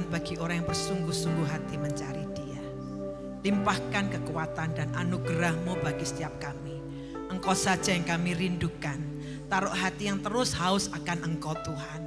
kekuatan bagi orang yang bersungguh-sungguh hati mencari Dia. Limpahkan kekuatan dan anugerah-Mu bagi setiap kami. Engkau saja yang kami rindukan. Taruh hati yang terus haus akan Engkau Tuhan.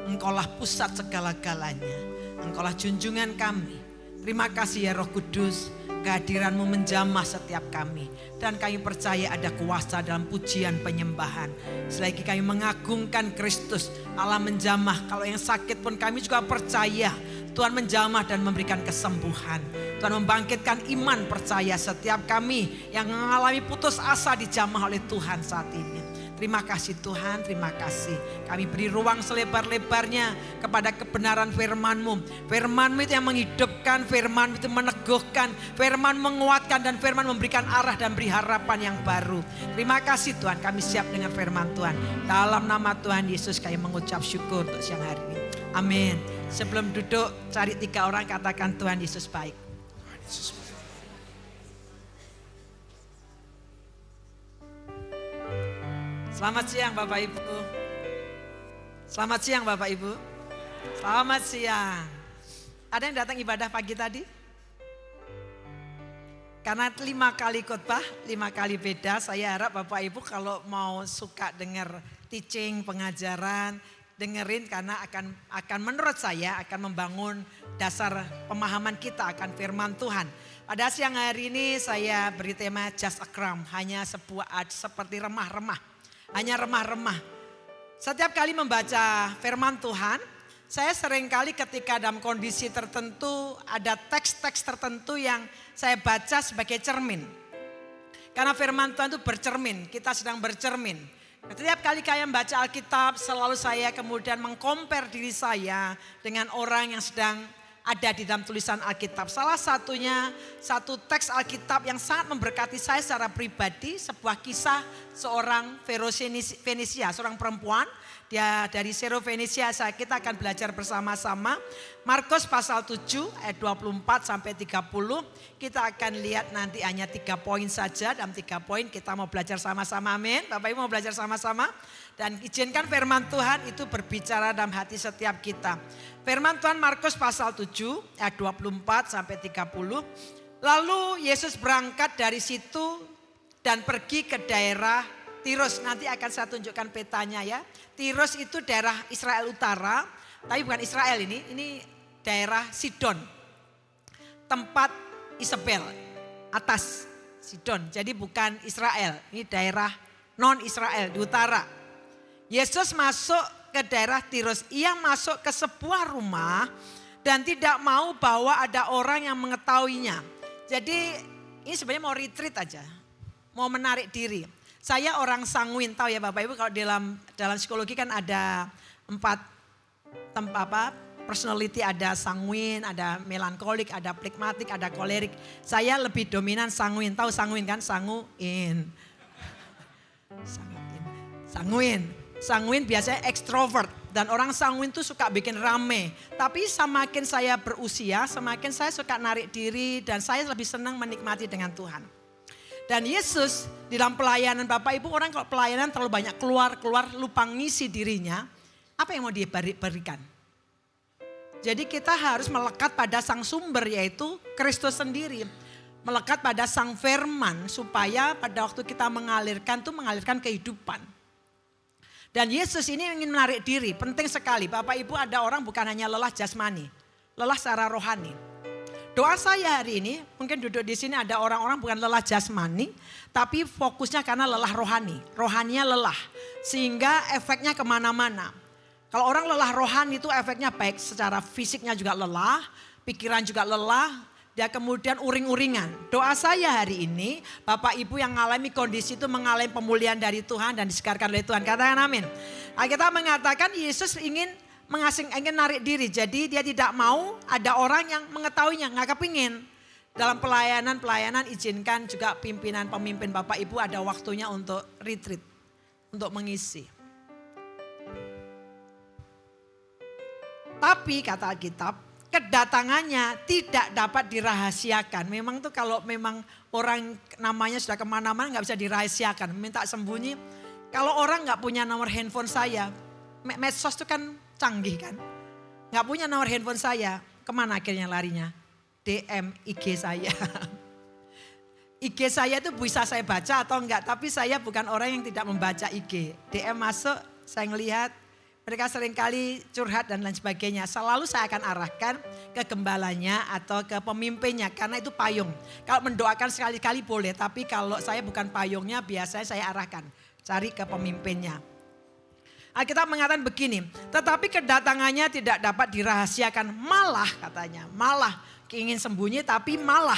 Engkaulah pusat segala-galanya. Engkaulah junjungan kami. Terima kasih ya Roh Kudus. Kehadiran-Mu menjamah setiap kami. Dan kami percaya ada kuasa dalam pujian penyembahan. Selagi kami mengagungkan Kristus, Allah menjamah. Kalau yang sakit pun kami juga percaya Tuhan menjamah dan memberikan kesembuhan. Tuhan membangkitkan iman percaya setiap kami yang mengalami putus asa dijamah oleh Tuhan saat ini. Terima kasih Tuhan, terima kasih. Kami beri ruang selebar-lebarnya kepada kebenaran firman-Mu. Firman-Mu itu yang menghidupkan, firman-Mu itu meneguhkan, firman menguatkan, dan firman memberikan arah dan beri harapan yang baru. Terima kasih Tuhan, kami siap dengan firman Tuhan. Dalam nama Tuhan Yesus kami mengucap syukur untuk siang hari ini. Amin. Sebelum duduk, cari 3 orang, katakan Tuhan Yesus baik. Tuhan Yesus baik. Selamat siang Bapak Ibu. Selamat siang Bapak Ibu. Selamat siang. Ada yang datang ibadah pagi tadi? Karena 5 kali khotbah, 5 kali beda. Saya harap Bapak Ibu kalau mau suka dengar teaching, pengajaran, dengerin karena akan menurut saya akan membangun dasar pemahaman kita akan firman Tuhan. Pada siang hari ini saya beri tema Just a Crumb, hanya seperti remah-remah. Hanya remah-remah. Setiap kali membaca firman Tuhan, saya seringkali ketika dalam kondisi tertentu ada teks-teks tertentu yang saya baca sebagai cermin. Karena firman Tuhan itu bercermin, kita sedang bercermin. Setiap kali kalian membaca Alkitab, selalu saya kemudian mengcompare diri saya dengan orang yang sedang ada di dalam tulisan Alkitab. Salah satunya satu teks Alkitab yang sangat memberkati saya secara pribadi, sebuah kisah seorang Fenisia, seorang perempuan. Dia dari Syro-Fenisia, kita akan belajar bersama-sama. Markus pasal 7 ayat 24 sampai 30. Kita akan lihat nanti hanya 3 poin saja. Dalam 3 poin kita mau belajar sama-sama, amin. Bapak Ibu mau belajar sama-sama. Dan izinkan firman Tuhan itu berbicara dalam hati setiap kita. Firman Tuhan Markus pasal 7 ayat 24 sampai 30. Lalu Yesus berangkat dari situ dan pergi ke daerah Tirus. Nanti akan saya tunjukkan petanya ya. Tirus itu daerah Israel Utara, tapi bukan Israel ini daerah Sidon. Tempat Isabel, atas Sidon. Jadi bukan Israel, ini daerah non-Israel di utara. Yesus masuk ke daerah Tirus. Ia masuk ke sebuah rumah dan tidak mau bahwa ada orang yang mengetahuinya. Jadi ini sebenarnya mau retreat aja, mau menarik diri. Saya orang sanguin, tahu ya Bapak Ibu kalau dalam psikologi kan ada 4 personality, ada sanguin, ada melankolik, ada phlegmatik, ada kolerik. Saya lebih dominan sanguin, tahu sanguin kan? Sanguin. Sanguin biasanya ekstrovert dan orang sanguin tuh suka bikin rame. Tapi semakin saya berusia, semakin saya suka narik diri dan saya lebih senang menikmati dengan Tuhan. Dan Yesus di dalam pelayanan Bapak Ibu, orang kalau pelayanan terlalu banyak keluar lupa ngisi dirinya, apa yang mau diberikan? Jadi kita harus melekat pada sang sumber yaitu Kristus sendiri. Melekat pada sang firman supaya pada waktu kita mengalirkan kehidupan. Dan Yesus ini ingin menarik diri, penting sekali. Bapak Ibu ada orang bukan hanya lelah jasmani, lelah secara rohani. Doa saya hari ini, mungkin duduk di sini ada orang-orang bukan lelah jasmani, tapi fokusnya karena lelah rohani. Rohaninya lelah, sehingga efeknya kemana-mana. Kalau orang lelah rohani itu efeknya baik secara fisiknya juga lelah, pikiran juga lelah, dia kemudian uring-uringan. Doa saya hari ini, Bapak Ibu yang mengalami kondisi itu mengalami pemulihan dari Tuhan dan disegarkan oleh Tuhan. Katakan amin. Kita mengatakan Yesus ingin narik diri. Jadi dia tidak mau ada orang yang mengetahuinya, nggak kepingin. Dalam pelayanan izinkan juga pemimpin Bapak Ibu ada waktunya untuk retreat, untuk mengisi. Tapi kata Alkitab, kedatangannya tidak dapat dirahasiakan. Memang tuh kalau memang orang namanya sudah kemana-mana nggak bisa dirahasiakan, minta sembunyi. Kalau orang nggak punya nomor handphone saya, medsos itu kan canggih kan. Nggak punya nomor handphone saya, Kemana akhirnya larinya? DM IG saya. IG saya itu bisa saya baca atau enggak, tapi saya bukan orang yang tidak membaca IG. DM masuk, saya ngelihat, mereka seringkali curhat dan lain sebagainya. Selalu saya akan arahkan ke gembalanya atau ke pemimpinnya, karena itu payung. Kalau mendoakan sekali-kali boleh, tapi kalau saya bukan payungnya, biasanya saya arahkan, cari ke pemimpinnya. Alkitab mengatakan begini, tetapi kedatangannya tidak dapat dirahasiakan, malah katanya, malah ingin sembunyi tapi malah.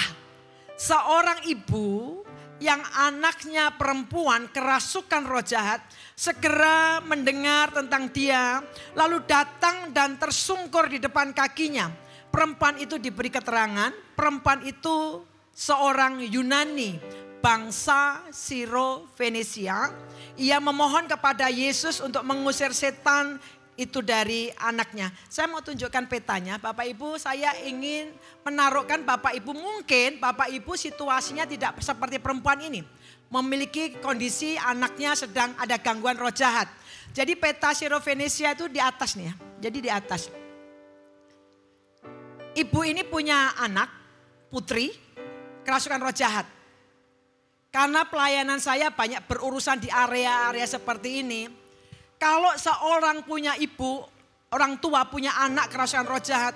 Seorang ibu yang anaknya perempuan kerasukan roh jahat segera mendengar tentang dia, lalu datang dan tersungkur di depan kakinya. Perempuan itu diberi keterangan, perempuan itu seorang Yunani, bangsa Siro-Fenisia. Ia memohon kepada Yesus untuk mengusir setan itu dari anaknya. Saya mau tunjukkan petanya, Bapak Ibu, saya ingin menaruhkan Bapak Ibu, mungkin Bapak Ibu situasinya tidak seperti perempuan ini. Memiliki kondisi anaknya sedang ada gangguan roh jahat. Jadi peta Siro-Fenisia itu di atas nih ya, jadi di atas. Ibu ini punya anak, putri, kerasukan roh jahat. Karena pelayanan saya banyak berurusan di area-area seperti ini. Kalau seorang punya ibu, orang tua punya anak kerasukan roh jahat.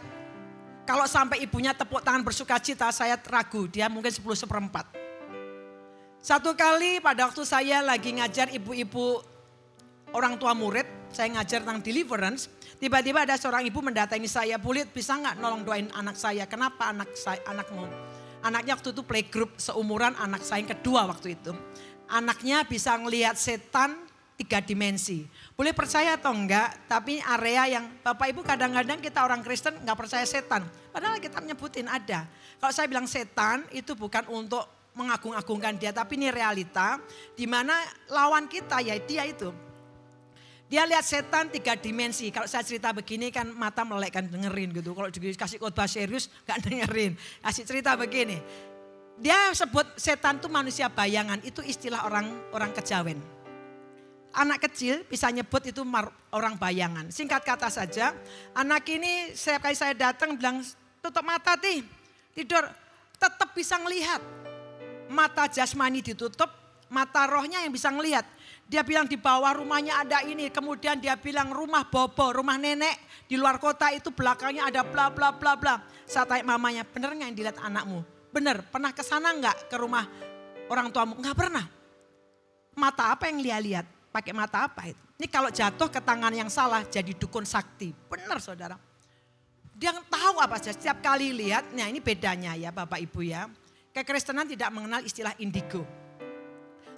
Kalau sampai ibunya tepuk tangan bersuka cita, saya ragu dia mungkin 10/4. Satu kali pada waktu saya lagi ngajar ibu-ibu orang tua murid, saya ngajar tentang deliverance. Tiba-tiba ada seorang ibu mendatangi saya, Bu Lid, bisa nggak nolong doain anak saya? Kenapa anakmu? Anaknya waktu itu playgroup seumuran anak saya yang kedua waktu itu. Anaknya bisa ngelihat setan 3 dimensi. Boleh percaya atau enggak, tapi area yang Bapak Ibu kadang-kadang kita orang Kristen enggak percaya setan. Padahal kita menyebutin ada. Kalau saya bilang setan itu bukan untuk mengagung-agungkan dia, tapi ini realita di mana lawan kita ya dia itu. Dia lihat setan 3 dimensi. Kalau saya cerita begini kan mata melek kan dengerin gitu. Kalau dikasih khotbah serius enggak dengerin. Kasih cerita begini. Dia sebut setan itu manusia bayangan, itu istilah orang kejawen. Anak kecil bisa nyebut itu orang bayangan. Singkat kata saja, anak ini setiap kali saya datang bilang tutup mata tidur, tetap bisa ngelihat. Mata jasmani ditutup, mata rohnya yang bisa ngelihat. Dia bilang di bawah rumahnya ada ini, kemudian dia bilang rumah bobo, rumah nenek di luar kota itu belakangnya ada bla bla bla bla. Saya tanya mamanya, bener nggak yang dilihat anakmu? Bener, pernah ke sana nggak ke rumah orang tuamu? Nggak pernah. Mata apa yang dia lihat? Pakai mata apa itu? Ini kalau jatuh ke tangan yang salah jadi dukun sakti. Benar saudara. Dia tahu apa saja. Setiap kali lihat, nah ini bedanya ya Bapak Ibu ya. Kekristenan tidak mengenal istilah indigo.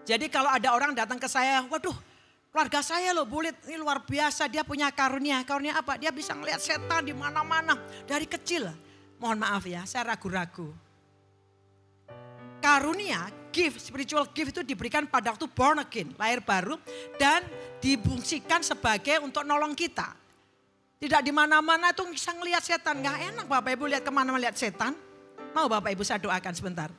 Jadi kalau ada orang datang ke saya, waduh keluarga saya loh Bu Lid, ini luar biasa. Dia punya karunia. Karunia apa? Dia bisa ngelihat setan di mana-mana dari kecil. Mohon maaf ya, saya ragu-ragu. Karunia, gift, spiritual gift itu diberikan pada waktu born again, lahir baru. Dan difungsikan sebagai untuk nolong kita. Tidak di mana-mana itu bisa ngelihat setan. Gak enak Bapak Ibu lihat kemana melihat setan. Mau Bapak Ibu saya doakan sebentar.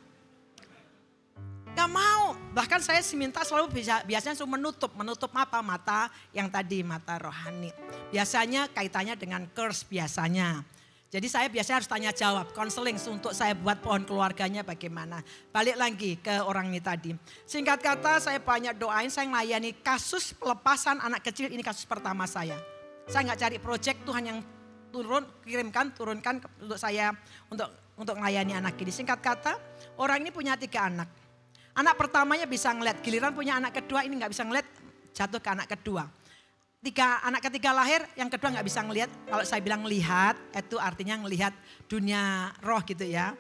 Gak mau. Bahkan saya minta selalu biasanya selalu menutup apa? Mata yang tadi, mata rohani. Biasanya kaitannya dengan curse biasanya. Jadi saya biasanya harus tanya jawab, konseling untuk saya buat pohon keluarganya bagaimana. Balik lagi ke orang ini tadi. Singkat kata saya banyak doain, saya melayani kasus pelepasan anak kecil, ini kasus pertama saya. Saya nggak cari proyek, Tuhan yang turunkan untuk saya untuk melayani anak ini. Singkat kata orang ini punya 3 anak. Anak pertamanya bisa ngeliat, giliran punya anak kedua ini nggak bisa ngeliat, jatuh ke anak kedua. Anak ketiga lahir, yang kedua nggak bisa ngelihat. Kalau saya bilang lihat, itu artinya ngelihat dunia roh gitu ya.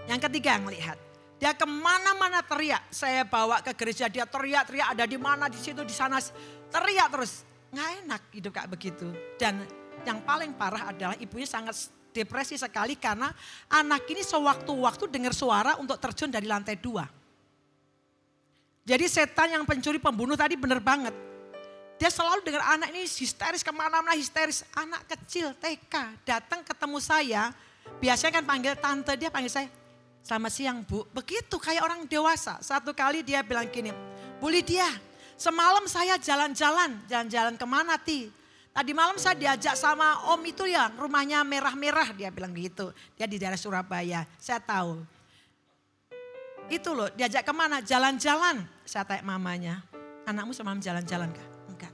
Yang ketiga ngelihat. Dia kemana-mana teriak. Saya bawa ke gereja, dia teriak-teriak ada di mana, di situ, di sana. Teriak terus. Nggak enak hidup kayak begitu. Dan yang paling parah adalah ibunya sangat depresi sekali karena anak ini sewaktu-waktu dengar suara untuk terjun dari lantai 2. Jadi setan yang pencuri pembunuh tadi benar banget. Dia selalu dengar anak ini histeris, kemana-mana histeris. Anak kecil TK datang ketemu saya. Biasanya kan panggil tante, dia panggil saya, selamat siang Bu. Begitu kayak orang dewasa. Satu kali dia bilang gini, Bu Lydia semalam saya jalan-jalan kemana Ti? Tadi malam saya diajak sama om itu ya, rumahnya merah-merah, dia bilang gitu. Dia di daerah Surabaya, saya tahu. Itu loh, diajak kemana? Jalan-jalan. Saya tanya mamanya, anakmu semalam jalan-jalan kah? Enggak.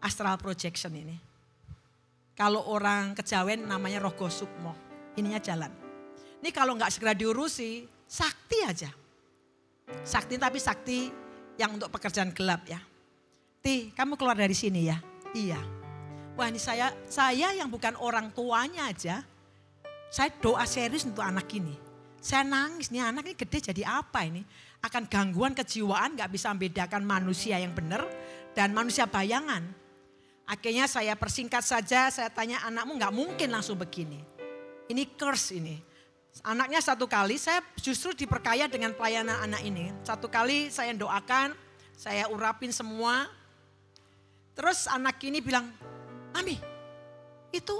Astral projection ini. Kalau orang Kejawen namanya Rogo Sukmo, ininya jalan. Ini kalau enggak segera diurusi, sakti aja. Sakti tapi sakti yang untuk pekerjaan gelap ya. Ti, kamu keluar dari sini ya? Iya. Wah ini saya yang bukan orang tuanya aja, saya doa serius untuk anak ini. Saya nangis, nih anak ini gede jadi apa ini? Akan gangguan kejiwaan, gak bisa membedakan manusia yang benar dan manusia bayangan. Akhirnya saya persingkat saja, saya tanya anakmu gak mungkin langsung begini. Ini curse ini. Anaknya satu kali, saya justru diperkaya dengan pelayanan anak ini. Satu kali saya doakan, saya urapin semua. Terus anak ini bilang, Mami, itu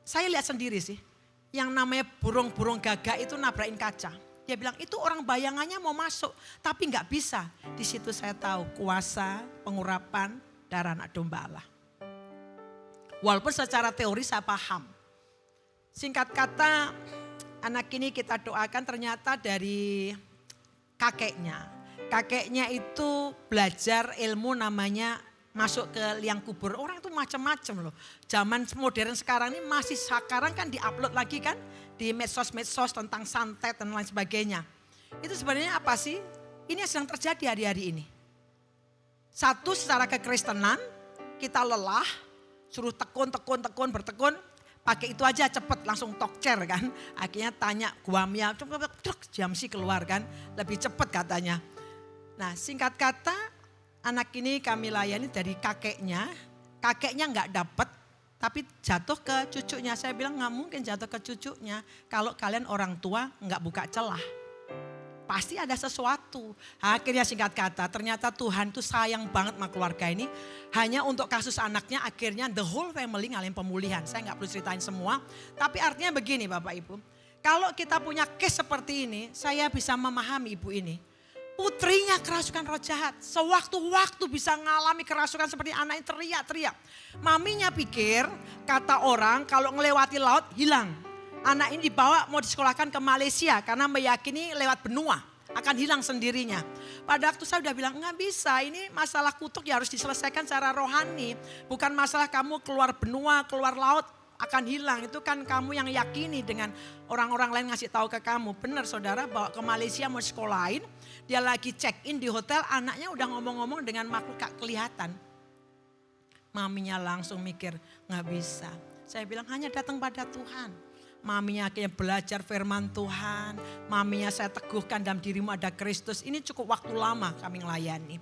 saya lihat sendiri sih. Yang namanya burung-burung gagak itu nabrakin kaca. Dia bilang itu orang bayangannya mau masuk, tapi nggak bisa. Di situ saya tahu kuasa pengurapan darah anak domba Allah. Walaupun secara teori saya paham. Singkat kata, anak ini kita doakan ternyata dari kakeknya. Kakeknya itu belajar ilmu namanya masuk ke liang kubur. Orang itu macam-macam loh. Zaman modern sekarang ini masih sekarang kan diupload lagi kan di medsos-medsos tentang santet dan lain sebagainya. Itu sebenarnya apa sih? Ini yang sedang terjadi hari-hari ini. Satu, secara kekristenan kita lelah, suruh tekun, bertekun, pakai itu aja cepet langsung tokcer kan. Akhirnya tanya guamnya, jam sih keluar kan, lebih cepet katanya. Nah singkat kata, anak ini kami layani dari kakeknya nggak dapat, tapi jatuh ke cucunya. Saya bilang nggak mungkin jatuh ke cucunya kalau kalian orang tua nggak buka celah. Pasti ada sesuatu. Akhirnya singkat kata, ternyata Tuhan tuh sayang banget sama keluarga ini. Hanya untuk kasus anaknya akhirnya the whole family ngalamin pemulihan. Saya nggak perlu ceritain semua, tapi artinya begini Bapak Ibu. Kalau kita punya case seperti ini, saya bisa memahami ibu ini. Putrinya kerasukan roh jahat. Sewaktu-waktu bisa ngalami kerasukan seperti anak ini teriak-teriak. Maminya pikir, kata orang kalau ngelewati laut hilang. Anak ini dibawa mau disekolahkan ke Malaysia karena meyakini lewat benua akan hilang sendirinya. Pada waktu saya udah bilang nggak bisa, ini masalah kutuk ya harus diselesaikan secara rohani. Bukan masalah kamu keluar benua, keluar laut akan hilang. Itu kan kamu yang yakini dengan orang-orang lain ngasih tahu ke kamu. Benar saudara, bawa ke Malaysia mau sekolahin. Dia lagi check in di hotel, anaknya udah ngomong-ngomong dengan makhluk gak kelihatan. Maminya langsung mikir, gak bisa. Saya bilang hanya datang pada Tuhan. Maminya akhirnya belajar firman Tuhan. Maminya saya teguhkan dalam dirimu ada Kristus. Ini cukup waktu lama kami melayani.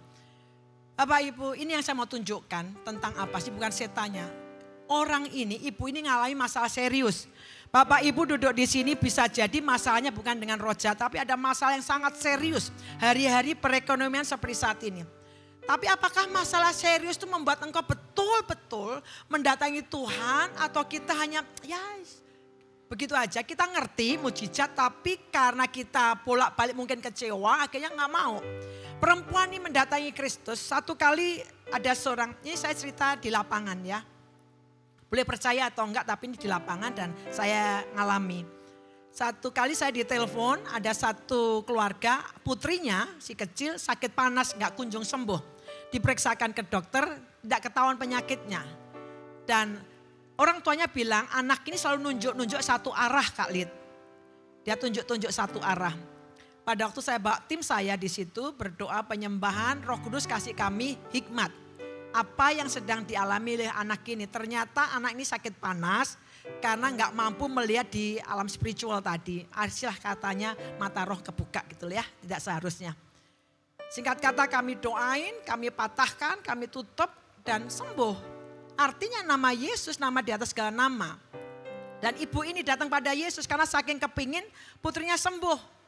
Bapak Ibu, ini yang saya mau tunjukkan tentang apa sih, bukan setannya. Orang ini, ibu ini ngalami masalah serius. Bapak Ibu duduk di sini bisa jadi masalahnya bukan dengan roh jahat, tapi ada masalah yang sangat serius. Hari-hari perekonomian seperti saat ini. Tapi apakah masalah serius itu membuat engkau betul-betul mendatangi Tuhan atau kita hanya begitu aja, kita ngerti mujizat tapi karena kita bolak-balik mungkin kecewa akhirnya gak mau. Perempuan ini mendatangi Kristus, satu kali ada seorang, ini saya cerita di lapangan ya. Boleh percaya atau enggak tapi ini di lapangan dan saya ngalami. Satu kali saya ditelepon ada satu keluarga putrinya si kecil sakit panas gak kunjung sembuh. Diperiksakan ke dokter tidak ketahuan penyakitnya. Dan orang tuanya bilang anak ini selalu nunjuk-nunjuk satu arah Kak Lid. Dia tunjuk-tunjuk satu arah. Pada waktu saya bawa tim saya di situ berdoa penyembahan Roh Kudus kasih kami hikmat. Apa yang sedang dialami oleh anak ini. Ternyata anak ini sakit panas karena nggak mampu melihat di alam spiritual tadi. Istilah katanya mata roh kebuka gitu ya, tidak seharusnya. Singkat kata kami doain, kami patahkan, kami tutup dan sembuh. Artinya nama Yesus nama di atas segala nama. Dan ibu ini datang pada Yesus karena saking kepingin putrinya sembuh.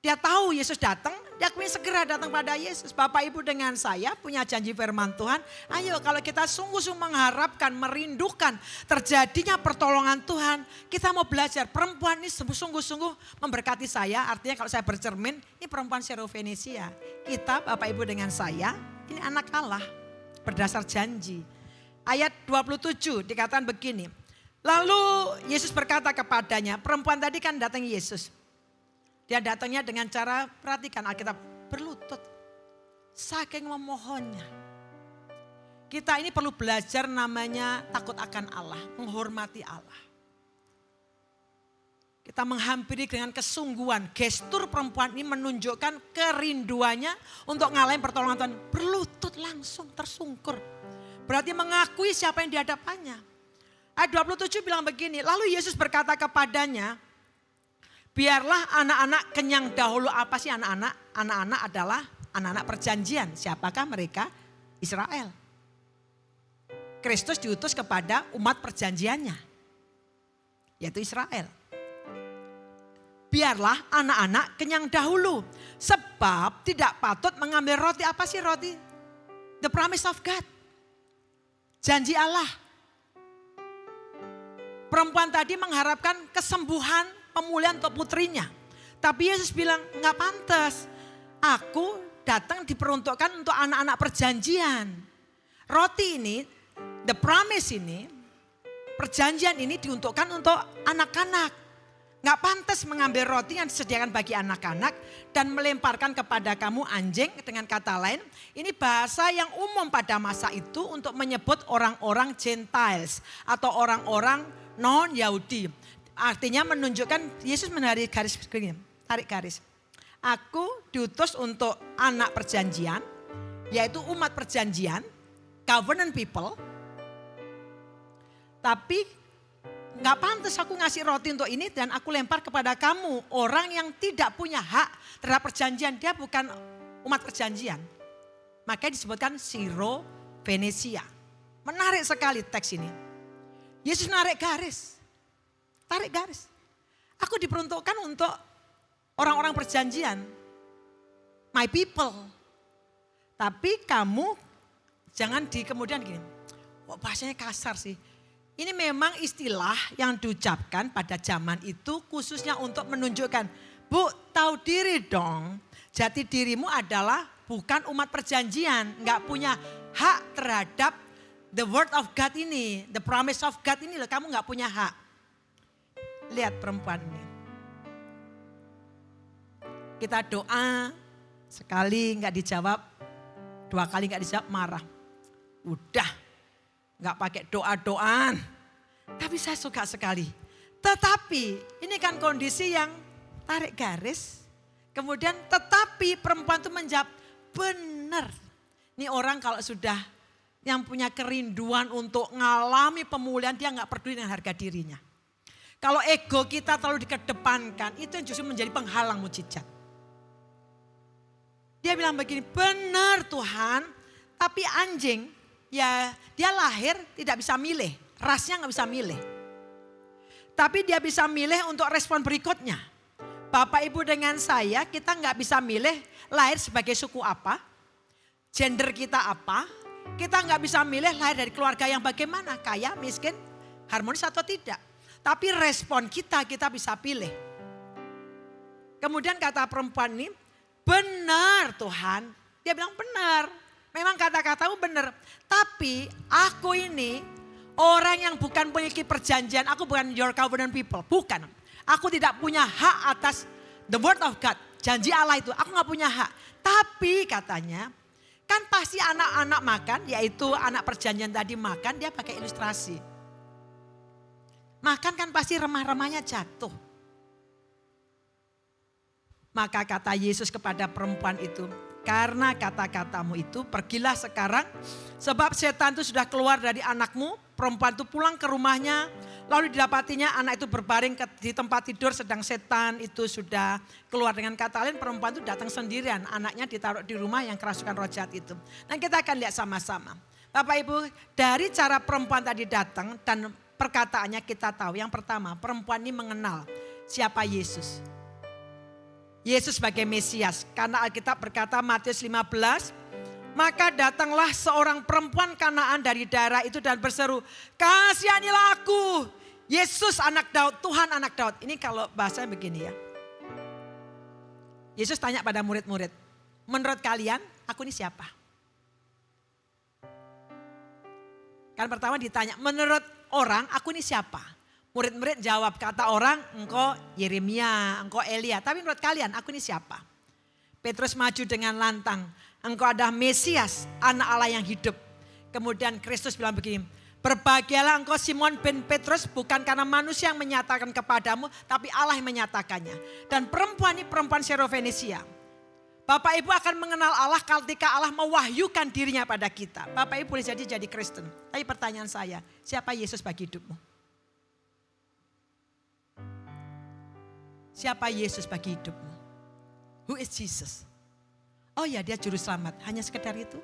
Dia tahu Yesus datang, dia ingin segera datang pada Yesus. Bapak Ibu dengan saya punya janji firman Tuhan. Ayo kalau kita sungguh-sungguh mengharapkan, merindukan terjadinya pertolongan Tuhan. Kita mau belajar, perempuan ini sungguh-sungguh memberkati saya. Artinya kalau saya bercermin, ini perempuan Syro-Fenisia. Kita Bapak Ibu dengan saya, ini anak Allah berdasar janji. ayat 27 dikatakan begini. Lalu Yesus berkata kepadanya, perempuan tadi kan datang Yesus. Dia datangnya dengan cara, perhatikan Alkitab, berlutut. Saking memohonnya. Kita ini perlu belajar namanya takut akan Allah, menghormati Allah. Kita menghampiri dengan kesungguhan. Gestur perempuan ini menunjukkan kerinduannya untuk ngalahin pertolongan Tuhan. Berlutut langsung tersungkur. Berarti mengakui siapa yang di hadapannya. Ayat 27 bilang begini, lalu Yesus berkata kepadanya, biarlah anak-anak kenyang dahulu. Apa sih anak-anak? Anak-anak adalah anak-anak perjanjian. Siapakah mereka? Israel. Kristus diutus kepada umat perjanjiannya, yaitu Israel. Biarlah anak-anak kenyang dahulu. Sebab tidak patut mengambil roti. Apa sih roti? The promise of God. Janji Allah. Perempuan tadi mengharapkan kesembuhan, pemulihan untuk putrinya. Tapi Yesus bilang, enggak pantas. Aku datang diperuntukkan untuk anak-anak perjanjian. Roti ini, the promise ini, perjanjian ini diuntukkan untuk anak-anak. Nggak pantas mengambil roti yang disediakan bagi anak-anak dan melemparkan kepada kamu anjing. Dengan kata lain, ini bahasa yang umum pada masa itu untuk menyebut orang-orang Gentiles atau orang-orang non-Yahudi. Artinya menunjukkan, Yesus menarik garis begini, tarik garis. Aku diutus untuk anak perjanjian, yaitu umat perjanjian, covenant people. Tapi nggak pantas aku ngasih roti untuk ini dan aku lempar kepada kamu. Orang yang tidak punya hak terhadap perjanjian. Dia bukan umat perjanjian. Makanya disebutkan Syro Venesia. Menarik sekali teks ini. Yesus narik garis. Tarik garis. Aku diperuntukkan untuk orang-orang perjanjian. My people. Tapi kamu jangan di kemudian gini. Kok bahasanya kasar sih. Ini memang istilah yang diucapkan pada zaman itu khususnya untuk menunjukkan, Bu, tahu diri dong, jati dirimu adalah bukan umat perjanjian, nggak punya hak terhadap the word of God ini, the promise of God ini loh, kamu nggak punya hak. Lihat perempuan ini. Kita doa, sekali nggak dijawab, dua kali nggak dijawab marah. Udah. Nggak pakai doa-doaan. Tapi saya suka sekali. Tetapi ini kan kondisi yang tarik garis. Kemudian tetapi perempuan itu menjawab benar. Ini orang kalau sudah yang punya kerinduan untuk ngalami pemulihan, dia nggak peduli dengan harga dirinya. Kalau ego kita terlalu dikedepankan, itu yang justru menjadi penghalang mujizat. Dia bilang begini, benar Tuhan, tapi anjing, ya dia lahir tidak bisa milih, rasnya nggak bisa milih. Tapi dia bisa milih untuk respon berikutnya. Bapak Ibu dengan saya, kita nggak bisa milih lahir sebagai suku apa, gender kita apa. Kita nggak bisa milih lahir dari keluarga yang bagaimana, kaya, miskin, harmonis atau tidak. Tapi respon kita bisa pilih. Kemudian kata perempuan ini, benar Tuhan. Dia bilang benar. Memang kata-katamu benar, tapi aku ini orang yang bukan memiliki perjanjian, aku bukan your covenant people, bukan. Aku tidak punya hak atas the word of God, janji Allah itu, aku gak punya hak. Tapi katanya, kan pasti anak-anak makan, yaitu anak perjanjian tadi makan, dia pakai ilustrasi. Makan kan pasti remah-remahnya jatuh. Maka kata Yesus kepada perempuan itu, karena kata-katamu itu pergilah sekarang sebab setan itu sudah keluar dari anakmu. Perempuan itu pulang ke rumahnya lalu didapatinya anak itu berbaring di tempat tidur sedang setan itu sudah keluar. Dengan kata lain perempuan itu datang sendirian, anaknya ditaruh di rumah yang kerasukan roh jahat itu. Dan kita akan lihat sama-sama. Bapak Ibu, dari cara perempuan tadi datang dan perkataannya kita tahu. Yang pertama, perempuan ini mengenal siapa Yesus. Yesus sebagai Mesias. Karena Alkitab berkata Matius 15, maka datanglah seorang perempuan Kanaan dari daerah itu dan berseru, kasihanilah aku, Yesus anak Daud, Tuhan anak Daud. Ini kalau bahasanya begini ya. Yesus tanya pada murid-murid, menurut kalian aku ini siapa? Kan pertama ditanya, menurut orang aku ini siapa? Murid-murid jawab, kata orang engkau Yeremia, engkau Elia. Tapi menurut kalian aku ini siapa? Petrus maju dengan lantang, engkau adalah Mesias, anak Allah yang hidup. Kemudian Kristus bilang begini, berbahagialah engkau Simon bin Petrus, bukan karena manusia yang menyatakan kepadamu, tapi Allah yang menyatakannya. Dan perempuan ini perempuan Syarofenisia. Bapak Ibu akan mengenal Allah ketika Allah mewahyukan dirinya pada kita. Bapak Ibu boleh jadi Kristen. Tapi pertanyaan saya, siapa Yesus bagi hidupmu? Siapa Yesus bagi hidupmu? Who is Jesus? Oh ya, dia juru selamat, hanya sekedar itu.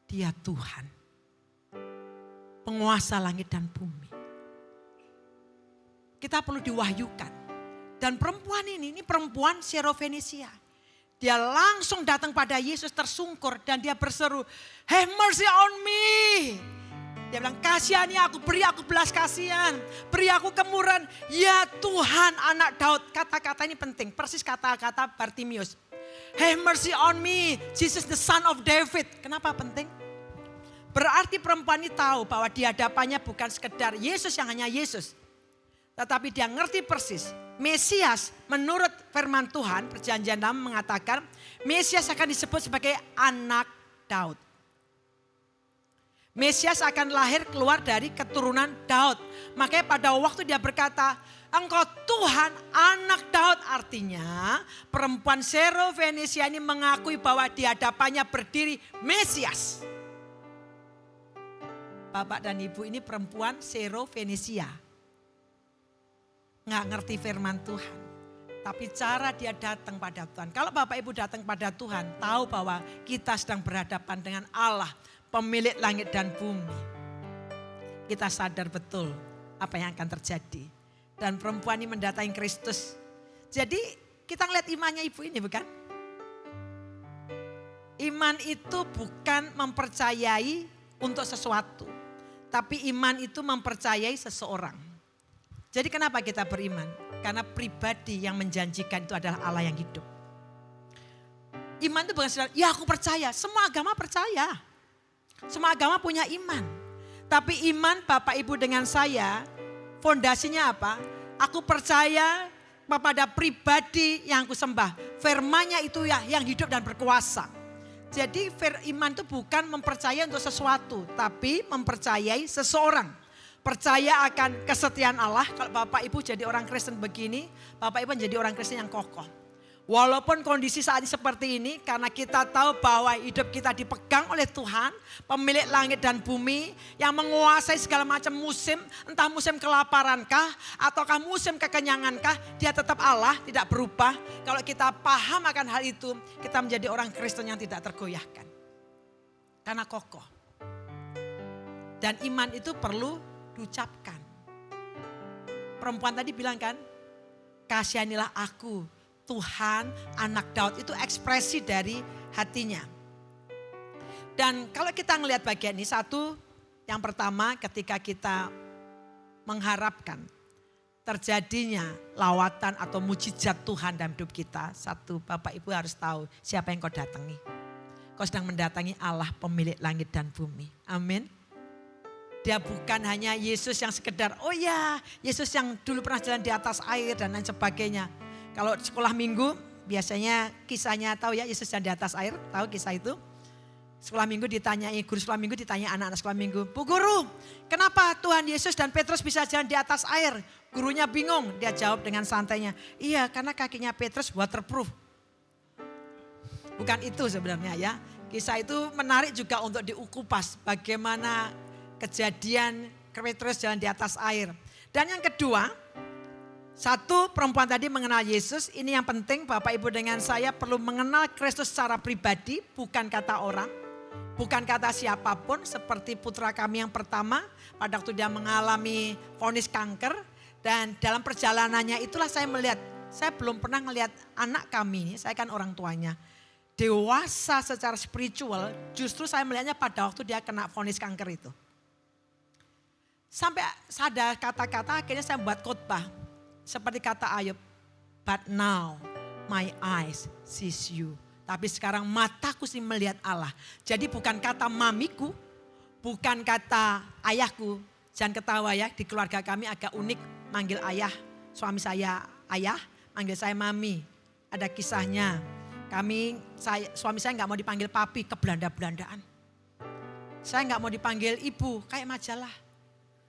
Dia Tuhan, penguasa langit dan bumi. Kita perlu diwahyukan. Dan perempuan ini perempuan Syarofenisia. Dia langsung datang pada Yesus tersungkur dan dia berseru, "Have mercy on me." Dia bilang, "Kasihani aku, beri aku belas kasihan, beri aku kemurahan. Ya Tuhan, anak Daud." Kata-kata ini penting, persis kata-kata Bartimius. "Have mercy on me, Jesus the son of David." Kenapa penting? Berarti perempuan ini tahu bahwa di hadapannya bukan sekedar Yesus yang hanya Yesus. Tetapi dia ngerti persis, Mesias menurut firman Tuhan, perjanjian lama mengatakan, Mesias akan disebut sebagai anak Daud. Mesias akan lahir keluar dari keturunan Daud. Makanya pada waktu dia berkata, engkau Tuhan anak Daud, artinya perempuan Syarofenisia ini mengakui bahwa di hadapannya berdiri Mesias. Bapak dan Ibu ini perempuan Syarofenisia. Nggak ngerti firman Tuhan. Tapi cara dia datang pada Tuhan. Kalau Bapak Ibu datang pada Tuhan, tahu bahwa kita sedang berhadapan dengan Allah, pemilik langit dan bumi. Kita sadar betul apa yang akan terjadi. Dan perempuan ini mendatangi Kristus. Jadi kita ngeliat imannya ibu ini bukan? Iman itu bukan mempercayai untuk sesuatu. Tapi iman itu mempercayai seseorang. Jadi kenapa kita beriman? Karena pribadi yang menjanjikan itu adalah Allah yang hidup. Iman itu bukan sekedar, ya aku percaya. Semua agama percaya. Semua agama punya iman. Tapi iman Bapak Ibu dengan saya, fondasinya apa? Aku percaya kepada pribadi yang aku sembah. Firman-Nya itu ya yang hidup dan berkuasa. Jadi iman itu bukan mempercayai untuk sesuatu, tapi mempercayai seseorang. Percaya akan kesetiaan Allah. Kalau Bapak Ibu jadi orang Kristen begini, Bapak Ibu jadi orang Kristen yang kokoh. Walaupun kondisi saat ini seperti ini, karena kita tahu bahwa hidup kita dipegang oleh Tuhan, pemilik langit dan bumi, yang menguasai segala macam musim, entah musim kelaparankah, ataukah musim kekenyangankah, dia tetap Allah, tidak berubah. Kalau kita paham akan hal itu, kita menjadi orang Kristen yang tidak tergoyahkan. Karena kokoh. Dan iman itu perlu diucapkan. Perempuan tadi bilang kan, kasihanilah aku, Tuhan anak Daud. Itu ekspresi dari hatinya. Dan kalau kita ngelihat bagian ini, satu, yang pertama ketika kita mengharapkan terjadinya lawatan atau mujizat Tuhan dalam hidup kita. Satu, Bapak Ibu harus tahu siapa yang kau datangi. Kau sedang mendatangi Allah pemilik langit dan bumi. Amin. Dia bukan hanya Yesus yang sekedar, oh ya Yesus yang dulu pernah jalan di atas air dan lain sebagainya. Kalau sekolah minggu biasanya kisahnya tahu ya Yesus jalan di atas air, tahu kisah itu? Sekolah minggu ditanyai, guru sekolah minggu ditanya anak-anak sekolah minggu, Bu Guru kenapa Tuhan Yesus dan Petrus bisa jalan di atas air? Gurunya bingung, dia jawab dengan santainya, iya karena kakinya Petrus waterproof. Bukan itu sebenarnya ya, kisah itu menarik juga untuk diukupas bagaimana kejadian Petrus jalan di atas air. Dan yang kedua, satu perempuan tadi mengenal Yesus. Ini yang penting Bapak Ibu dengan saya perlu mengenal Kristus secara pribadi. Bukan kata orang, bukan kata siapapun. Seperti putra kami yang pertama pada waktu dia mengalami vonis kanker. Dan dalam perjalanannya itulah saya melihat. Saya belum pernah melihat anak kami ini, saya kan orang tuanya. Dewasa secara spiritual, justru saya melihatnya pada waktu dia kena vonis kanker itu. Sampai sadar kata-kata akhirnya saya buat khotbah. Seperti kata Ayub, but now my eyes sees you. Tapi sekarang mataku sih melihat Allah. Jadi bukan kata mamiku, bukan kata ayahku. Jangan ketawa ya, di keluarga kami agak unik manggil ayah. Suami saya ayah, manggil saya mami. Ada kisahnya. Suami saya nggak mau dipanggil papi, kebelanda-belandaan. Saya nggak mau dipanggil ibu, kayak majalah.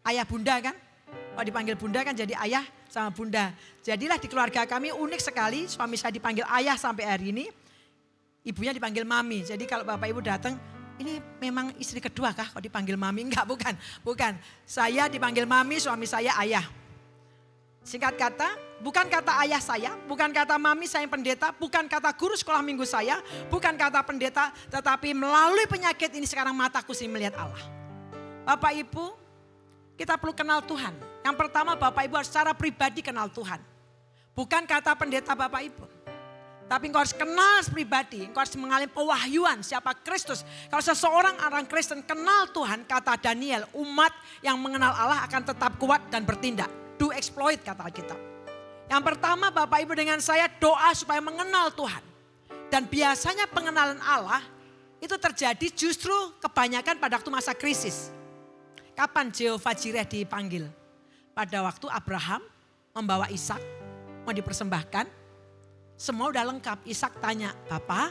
Ayah bunda kan, kalau dipanggil bunda kan jadi ayah sama bunda. Jadilah di keluarga kami unik sekali, suami saya dipanggil ayah sampai hari ini. Ibunya dipanggil mami, jadi kalau bapak ibu datang, ini memang istri kedua kah kalau dipanggil mami? Enggak, bukan. Saya dipanggil mami, suami saya ayah. Singkat kata, bukan kata ayah saya, bukan kata mami saya pendeta, bukan kata guru sekolah minggu saya, bukan kata pendeta, tetapi melalui penyakit ini sekarang mataku sih melihat Allah. Bapak ibu, kita perlu kenal Tuhan. Yang pertama bapak ibu harus secara pribadi kenal Tuhan. Bukan kata pendeta bapak ibu. Tapi engkau harus kenal pribadi, engkau harus mengalami pewahyuan siapa Kristus. Kalau seseorang orang Kristen kenal Tuhan, kata Daniel, umat yang mengenal Allah akan tetap kuat dan bertindak. Do exploit kata Alkitab. Yang pertama Bapak Ibu dengan saya doa supaya mengenal Tuhan. Dan biasanya pengenalan Allah itu terjadi justru kebanyakan pada waktu masa krisis. Kapan Jehovah Jireh dipanggil? Pada waktu Abraham membawa Ishak mau dipersembahkan. Semua udah lengkap. Ishak tanya, Bapak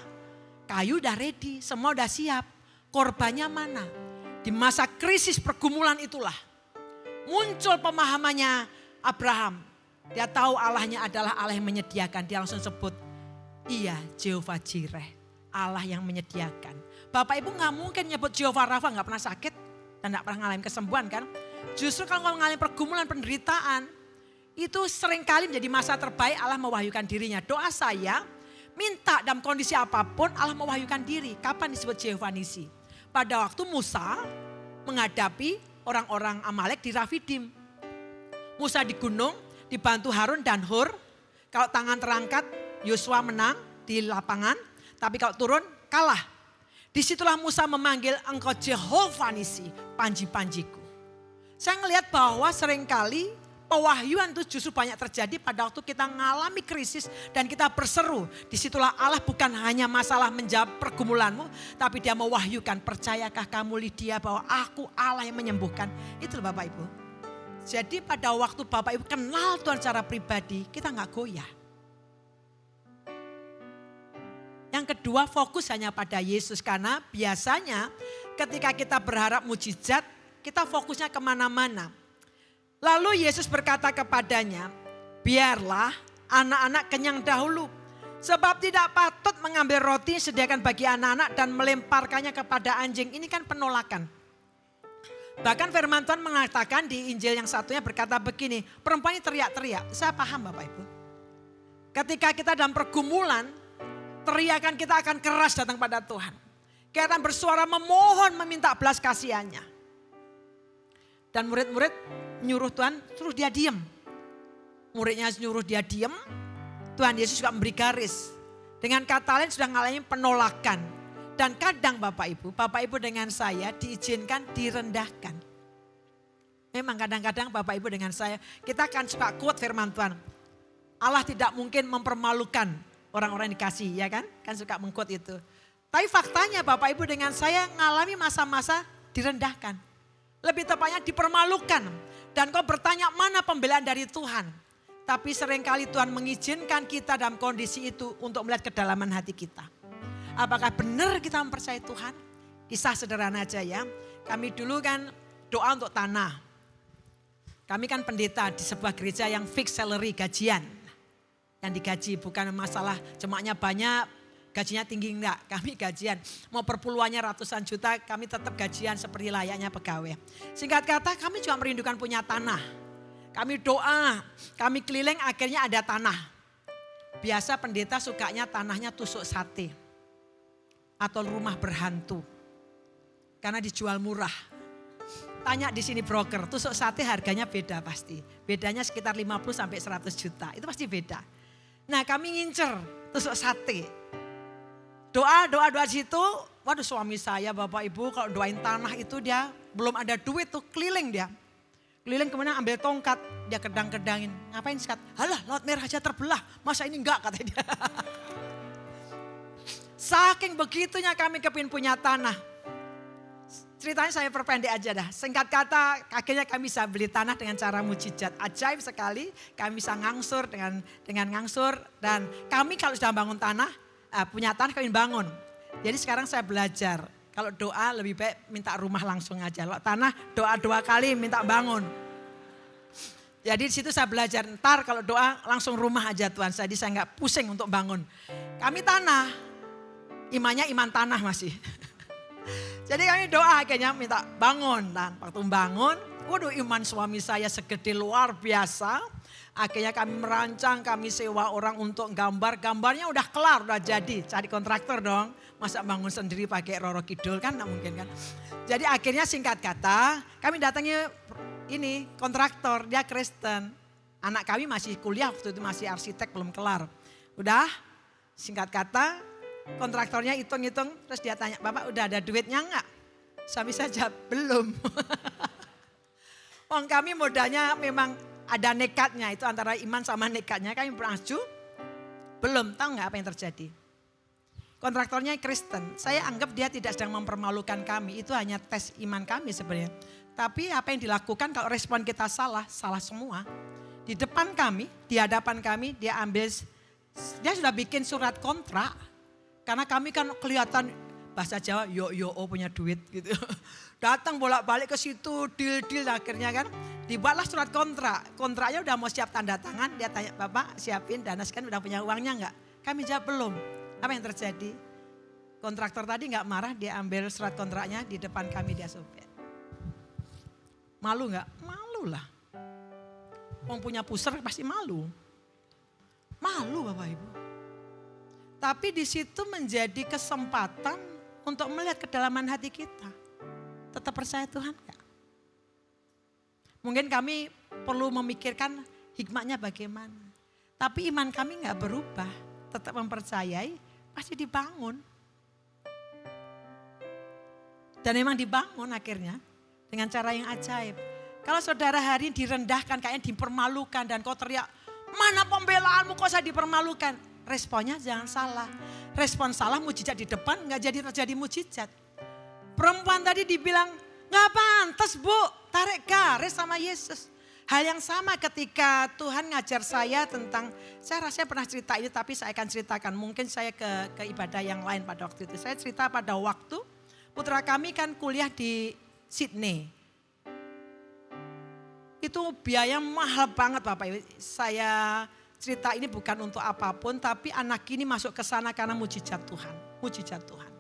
kayu udah ready, semua udah siap. Korbannya mana? Di masa krisis pergumulan itulah muncul pemahamannya Abraham. Dia tahu Allahnya adalah Allah yang menyediakan. Dia langsung sebut, iya Jehovah Jireh, Allah yang menyediakan. Bapak Ibu gak mungkin nyebut Jehovah Rafa gak pernah sakit dan gak pernah ngalamin kesembuhan kan. Justru kalau ngalamin pergumulan, penderitaan, itu seringkali menjadi masa terbaik Allah mewahyukan dirinya. Doa saya minta dalam kondisi apapun Allah mewahyukan diri. Kapan disebut Jehovah Nisi? Pada waktu Musa menghadapi orang-orang Amalek di Rafidim. Musa di gunung dibantu Harun dan Hur. Kalau tangan terangkat Yosua menang di lapangan. Tapi kalau turun kalah. Disitulah Musa memanggil engkau Jehovah Nisi, panji-panjiku. Saya ngelihat bahwa seringkali pewahyuan itu justru banyak terjadi pada waktu kita mengalami krisis dan kita berseru. Disitulah Allah bukan hanya masalah menjawab pergumulanmu, tapi dia mewahyukan, percayakah kamu Lydia bahwa aku Allah yang menyembuhkan. Itu Bapak Ibu. Jadi pada waktu Bapak Ibu kenal Tuhan secara pribadi, kita gak goyah. Yang kedua fokus hanya pada Yesus, karena biasanya ketika kita berharap mujizat, kita fokusnya kemana-mana. Lalu Yesus berkata kepadanya, biarlah anak-anak kenyang dahulu. Sebab tidak patut mengambil roti sediakan bagi anak-anak dan melemparkannya kepada anjing. Ini kan penolakan. Bahkan firman Tuhan mengatakan di Injil yang satunya berkata begini, perempuan ini teriak-teriak. Saya paham Bapak Ibu. Ketika kita dalam pergumulan, teriakan kita akan keras datang pada Tuhan. Kita akan bersuara memohon meminta belas kasihannya. Dan murid-murid nyuruh Tuhan, suruh dia diem. Muridnya nyuruh dia diem, Tuhan Yesus juga memberi garis. Dengan kata lain sudah ngalamin penolakan. Dan kadang Bapak Ibu dengan saya diizinkan direndahkan. Memang kadang-kadang Bapak Ibu dengan saya, kita akan suka quote firman Tuhan. Allah tidak mungkin mempermalukan orang-orang yang dikasih, ya kan? Kan suka mengquote itu. Tapi faktanya Bapak Ibu dengan saya ngalami masa-masa direndahkan. Lebih tepatnya dipermalukan. Dan kau bertanya mana pembelaan dari Tuhan. Tapi seringkali Tuhan mengizinkan kita dalam kondisi itu untuk melihat kedalaman hati kita. Apakah benar kita mempercayai Tuhan? Kisah sederhana aja ya. Kami dulu kan doa untuk tanah. Kami kan pendeta di sebuah gereja yang fix salary, gajian. Yang digaji bukan masalah jemaatnya banyak, gajinya tinggi enggak, kami gajian. Mau perpuluhannya ratusan juta, kami tetap gajian seperti layaknya pegawai. Singkat kata kami juga merindukan punya tanah. Kami doa, kami keliling akhirnya ada tanah. Biasa pendeta sukanya tanahnya tusuk sate. Atau rumah berhantu. Karena dijual murah. Tanya di sini broker, tusuk sate harganya beda pasti. Bedanya sekitar 50 sampai 100 juta, itu pasti beda. Nah kami ngincer tusuk sate. Doa di situ, waduh suami saya Bapak Ibu kalau doain tanah itu dia belum ada duit tuh keliling dia. Keliling kemudian ambil tongkat, dia kedang-kedangin. Ngapain sekat? Halah laut merah aja terbelah, masa ini enggak katanya dia. Saking begitunya kami kepingin punya tanah. Ceritanya saya perpendek aja dah. Singkat kata, akhirnya kami bisa beli tanah dengan cara mujizat. Ajaib sekali, kami bisa ngangsur dengan ngangsur. Dan kami kalau sudah bangun tanah, punya tanah kami bangun. Jadi sekarang saya belajar, kalau doa lebih baik minta rumah langsung aja. Kalau tanah doa 2 kali minta bangun. Jadi di situ saya belajar, ntar kalau doa langsung rumah aja Tuhan. Jadi saya nggak pusing untuk bangun. Kami tanah, imannya iman tanah masih. Jadi kami doa akhirnya minta bangun. Dan waktu bangun, waduh iman suami saya segede luar biasa. Akhirnya kami merancang, kami sewa orang untuk gambar. Gambarnya udah kelar, udah jadi. Cari kontraktor dong. Masa bangun sendiri pakai Roro Kidul kan, nggak mungkin kan. Jadi akhirnya singkat kata, kami datangi ini kontraktor, dia Kristen. Anak kami masih kuliah, waktu itu masih arsitek, belum kelar. Udah, singkat kata, kontraktornya hitung-hitung, terus dia tanya, Bapak udah ada duitnya enggak? Suami saya jawab, belum. Wong kami modalnya memang ada nekatnya, itu antara iman sama nekatnya. Kami beraju, belum tahu enggak apa yang terjadi. Kontraktornya Kristen, saya anggap dia tidak sedang mempermalukan kami, itu hanya tes iman kami sebenarnya. Tapi apa yang dilakukan kalau respon kita salah, salah semua. Di depan kami, di hadapan kami, dia sudah bikin surat kontrak. Karena kami kan kelihatan bahasa Jawa, yo punya duit gitu. Datang bolak-balik ke situ, deal akhirnya kan. Dibuatlah surat kontrak. Kontraknya udah mau siap tanda tangan, dia tanya, Bapak siapin dana sekian udah punya uangnya enggak? Kami jawab belum. Apa yang terjadi? Kontraktor tadi enggak marah, dia ambil surat kontraknya di depan kami, dia sobek. Malu enggak? Malu lah. Orang punya pusar pasti malu. Malu Bapak Ibu. Tapi di situ menjadi kesempatan untuk melihat kedalaman hati kita. Tetap percaya Tuhan enggak? Mungkin kami perlu memikirkan hikmahnya bagaimana. Tapi iman kami enggak berubah. Tetap mempercayai, pasti dibangun. Dan memang dibangun akhirnya dengan cara yang ajaib. Kalau saudara hari ini direndahkan, kayaknya dipermalukan dan kau teriak, mana pembelaanmu kok saya dipermalukan? Responnya jangan salah. Respon salah mujizat di depan gak jadi terjadi mujizat. Perempuan tadi dibilang gak pantas Bu, tarik garis sama Yesus. Hal yang sama ketika Tuhan ngajar saya tentang, saya rasanya pernah cerita ini tapi saya akan ceritakan. Mungkin saya ke ibadah yang lain pada waktu itu. Saya cerita pada waktu putra kami kan kuliah di Sydney. Itu biaya mahal banget Bapak Ibu. Saya cerita ini bukan untuk apapun, tapi anak ini masuk ke sana karena mujizat Tuhan. Mujizat Tuhan.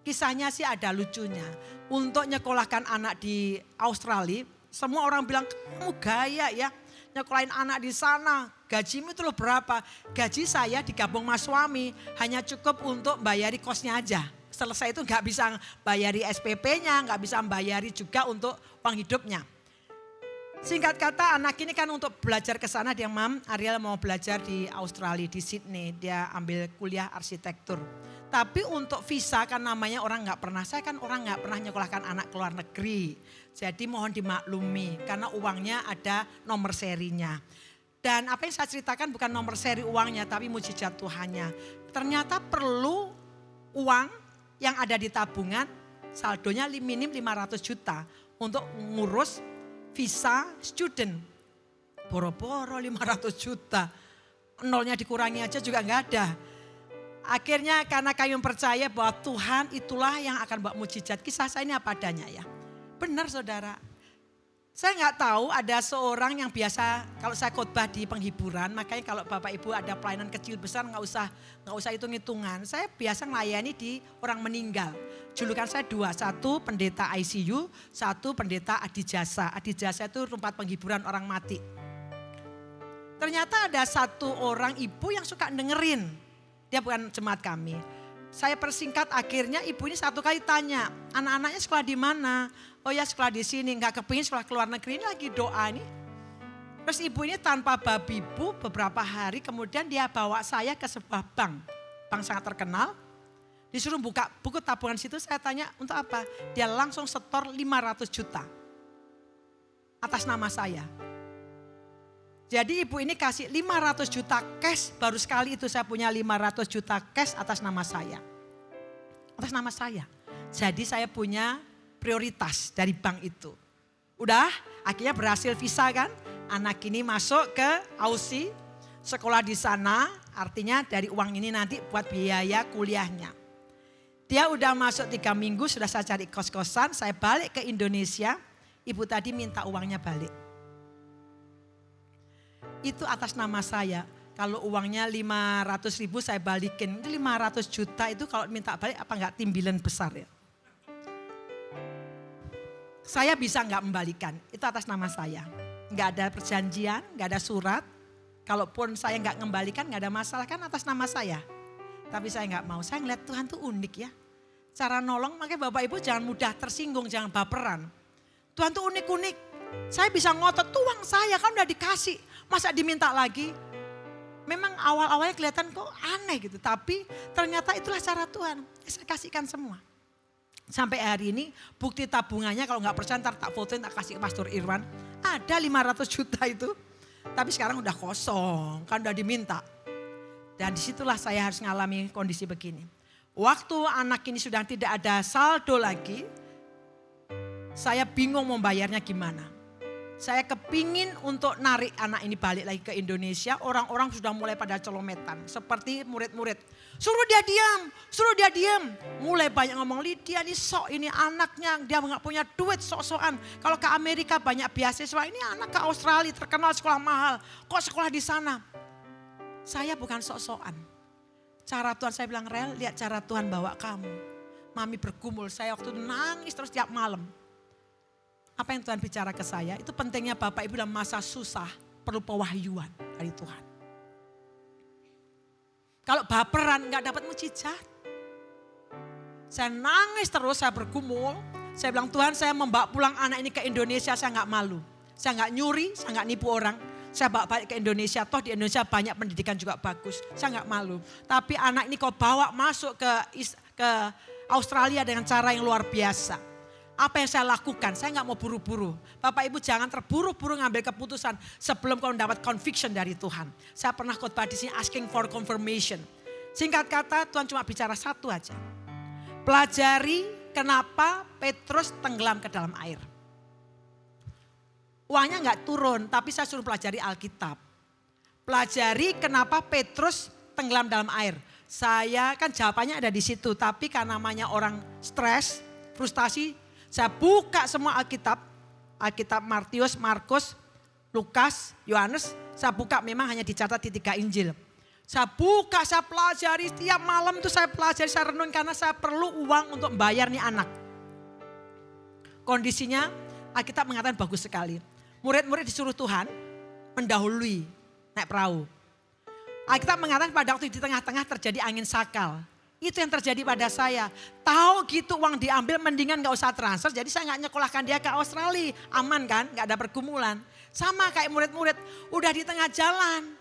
Kisahnya sih ada lucunya. Untuk nyekolahkan anak di Australia, semua orang bilang kamu gaya ya. Nyekolahin anak di sana, gajimu itu loh berapa? Gaji saya digabung mas suami hanya cukup untuk bayari kosnya aja. Selesai itu gak bisa bayari SPP-nya, gak bisa bayari juga untuk uang hidupnya. Singkat kata anak ini kan untuk belajar ke sana dia Ariel mau belajar di Australia, di Sydney. Dia ambil kuliah arsitektur. Tapi untuk visa kan namanya orang gak pernah, saya kan orang gak pernah nyekolahkan anak ke luar negeri. Jadi mohon dimaklumi karena uangnya ada nomor serinya. Dan apa yang saya ceritakan bukan nomor seri uangnya tapi mujizat Tuhannya. Ternyata perlu uang yang ada di tabungan saldonya minim 500 juta untuk ngurus visa student. Boro-boro 500 juta. Nolnya dikurangi aja juga enggak ada. Akhirnya karena kami percaya bahwa Tuhan itulah yang akan buat mujizat. Kisah saya ini apa adanya ya. Benar saudara. Saya nggak tahu ada seorang yang biasa kalau saya khotbah di penghiburan. Makanya kalau Bapak Ibu ada pelayanan kecil besar nggak usah hitung-hitungan. Saya biasa melayani di orang meninggal. Julukan saya 2. 1 pendeta ICU, 1 pendeta adijasa. Adijasa itu tempat penghiburan orang mati. Ternyata ada satu orang ibu yang suka dengerin. Dia bukan jemaat kami. Saya persingkat akhirnya ibu ini satu kali tanya, anak-anaknya sekolah di mana? Oh ya sekolah di sini, nggak kepingin sekolah ke luar negeri, ini lagi doa nih. Terus ibu ini tanpa babi bu beberapa hari kemudian dia bawa saya ke sebuah bank sangat terkenal. Disuruh buka buku tabungan situ, saya tanya untuk apa? Dia langsung setor 500 juta atas nama saya. Jadi ibu ini kasih 500 juta cash, baru sekali itu saya punya 500 juta cash atas nama saya. atas nama saya. Jadi saya punya prioritas dari bank itu. Udah, akhirnya berhasil visa kan. Anak ini masuk ke Aussie, sekolah di sana, artinya dari uang ini nanti buat biaya kuliahnya. Dia udah masuk 3 minggu, sudah saya cari kos-kosan, saya balik ke Indonesia, ibu tadi minta uangnya balik. Itu atas nama saya. Kalau uangnya 500.000 saya balikin. Itu 500 juta itu kalau minta balik apa enggak timbilan besar ya. Saya bisa enggak membalikan. Itu atas nama saya. Enggak ada perjanjian, enggak ada surat. Kalaupun saya enggak mengembalikan enggak ada masalah kan atas nama saya. Tapi saya enggak mau. Saya ngeliat Tuhan tuh unik ya. Cara nolong makanya Bapak Ibu jangan mudah tersinggung, jangan baperan. Tuhan tuh unik-unik. Saya bisa ngotot tuh uang saya kan udah dikasih. Masa diminta lagi? Memang awal-awalnya kelihatan kok aneh gitu. Tapi ternyata itulah cara Tuhan. Saya kasihkan semua. Sampai hari ini bukti tabungannya kalau nggak percaya ntar tak fotoin tak kasih ke Pastor Irwan. Ada 500 juta itu. Tapi sekarang udah kosong. Kan udah diminta. Dan disitulah saya harus ngalami kondisi begini. Waktu anak ini sudah tidak ada saldo lagi. Saya bingung membayarnya gimana. Saya kepingin untuk narik anak ini balik lagi ke Indonesia. Orang-orang sudah mulai pada celometan. Seperti murid-murid. Suruh dia diam, suruh dia diam. Mulai banyak ngomong, Lydia ini sok, ini anaknya. Dia nggak punya duit sok-sokan. Kalau ke Amerika banyak beasiswa. Ini anak ke Australia terkenal sekolah mahal. Kok sekolah di sana? Saya bukan sok-sokan. Cara Tuhan saya bilang, Rel lihat cara Tuhan bawa kamu. Mami bergumul, saya waktu itu nangis terus tiap malam. Apa yang Tuhan bicara ke saya, itu pentingnya Bapak Ibu dalam masa susah perlu pewahyuan dari Tuhan. Kalau baperan gak dapat mujizat. Saya nangis terus, saya bergumul. Saya bilang Tuhan saya membawa pulang anak ini ke Indonesia, saya gak malu. Saya gak nyuri, saya gak nipu orang. Saya bawa balik ke Indonesia, toh di Indonesia banyak pendidikan juga bagus. Saya gak malu. Tapi anak ini kau bawa masuk ke Australia dengan cara yang luar biasa. Apa yang saya lakukan? Saya nggak mau buru-buru. Bapak Ibu jangan terburu-buru ngambil keputusan sebelum kau mendapat conviction dari Tuhan. Saya pernah khotbah di sini asking for confirmation. Singkat kata Tuhan cuma bicara satu aja. Pelajari kenapa Petrus tenggelam ke dalam air. Uangnya nggak turun, tapi saya suruh pelajari Alkitab. Pelajari kenapa Petrus tenggelam dalam air. Saya kan jawabannya ada di situ, tapi karena namanya orang stres, frustasi. Saya buka semua Alkitab, Alkitab Matius, Markus, Lukas, Yohanes. Saya buka memang hanya dicatat di 3 Injil. Saya buka, saya pelajari, setiap malam itu saya pelajari, saya renung karena saya perlu uang untuk membayar nih anak. Kondisinya Alkitab mengatakan bagus sekali. Murid-murid disuruh Tuhan mendahului naik perahu. Alkitab mengatakan pada waktu di tengah-tengah terjadi angin sakal. Itu yang terjadi pada saya. Tahu gitu uang diambil mendingan gak usah transfer. Jadi saya gak nyekolahkan dia ke Australia. Aman kan, gak ada pergumulan. Sama kayak murid-murid, udah di tengah jalan.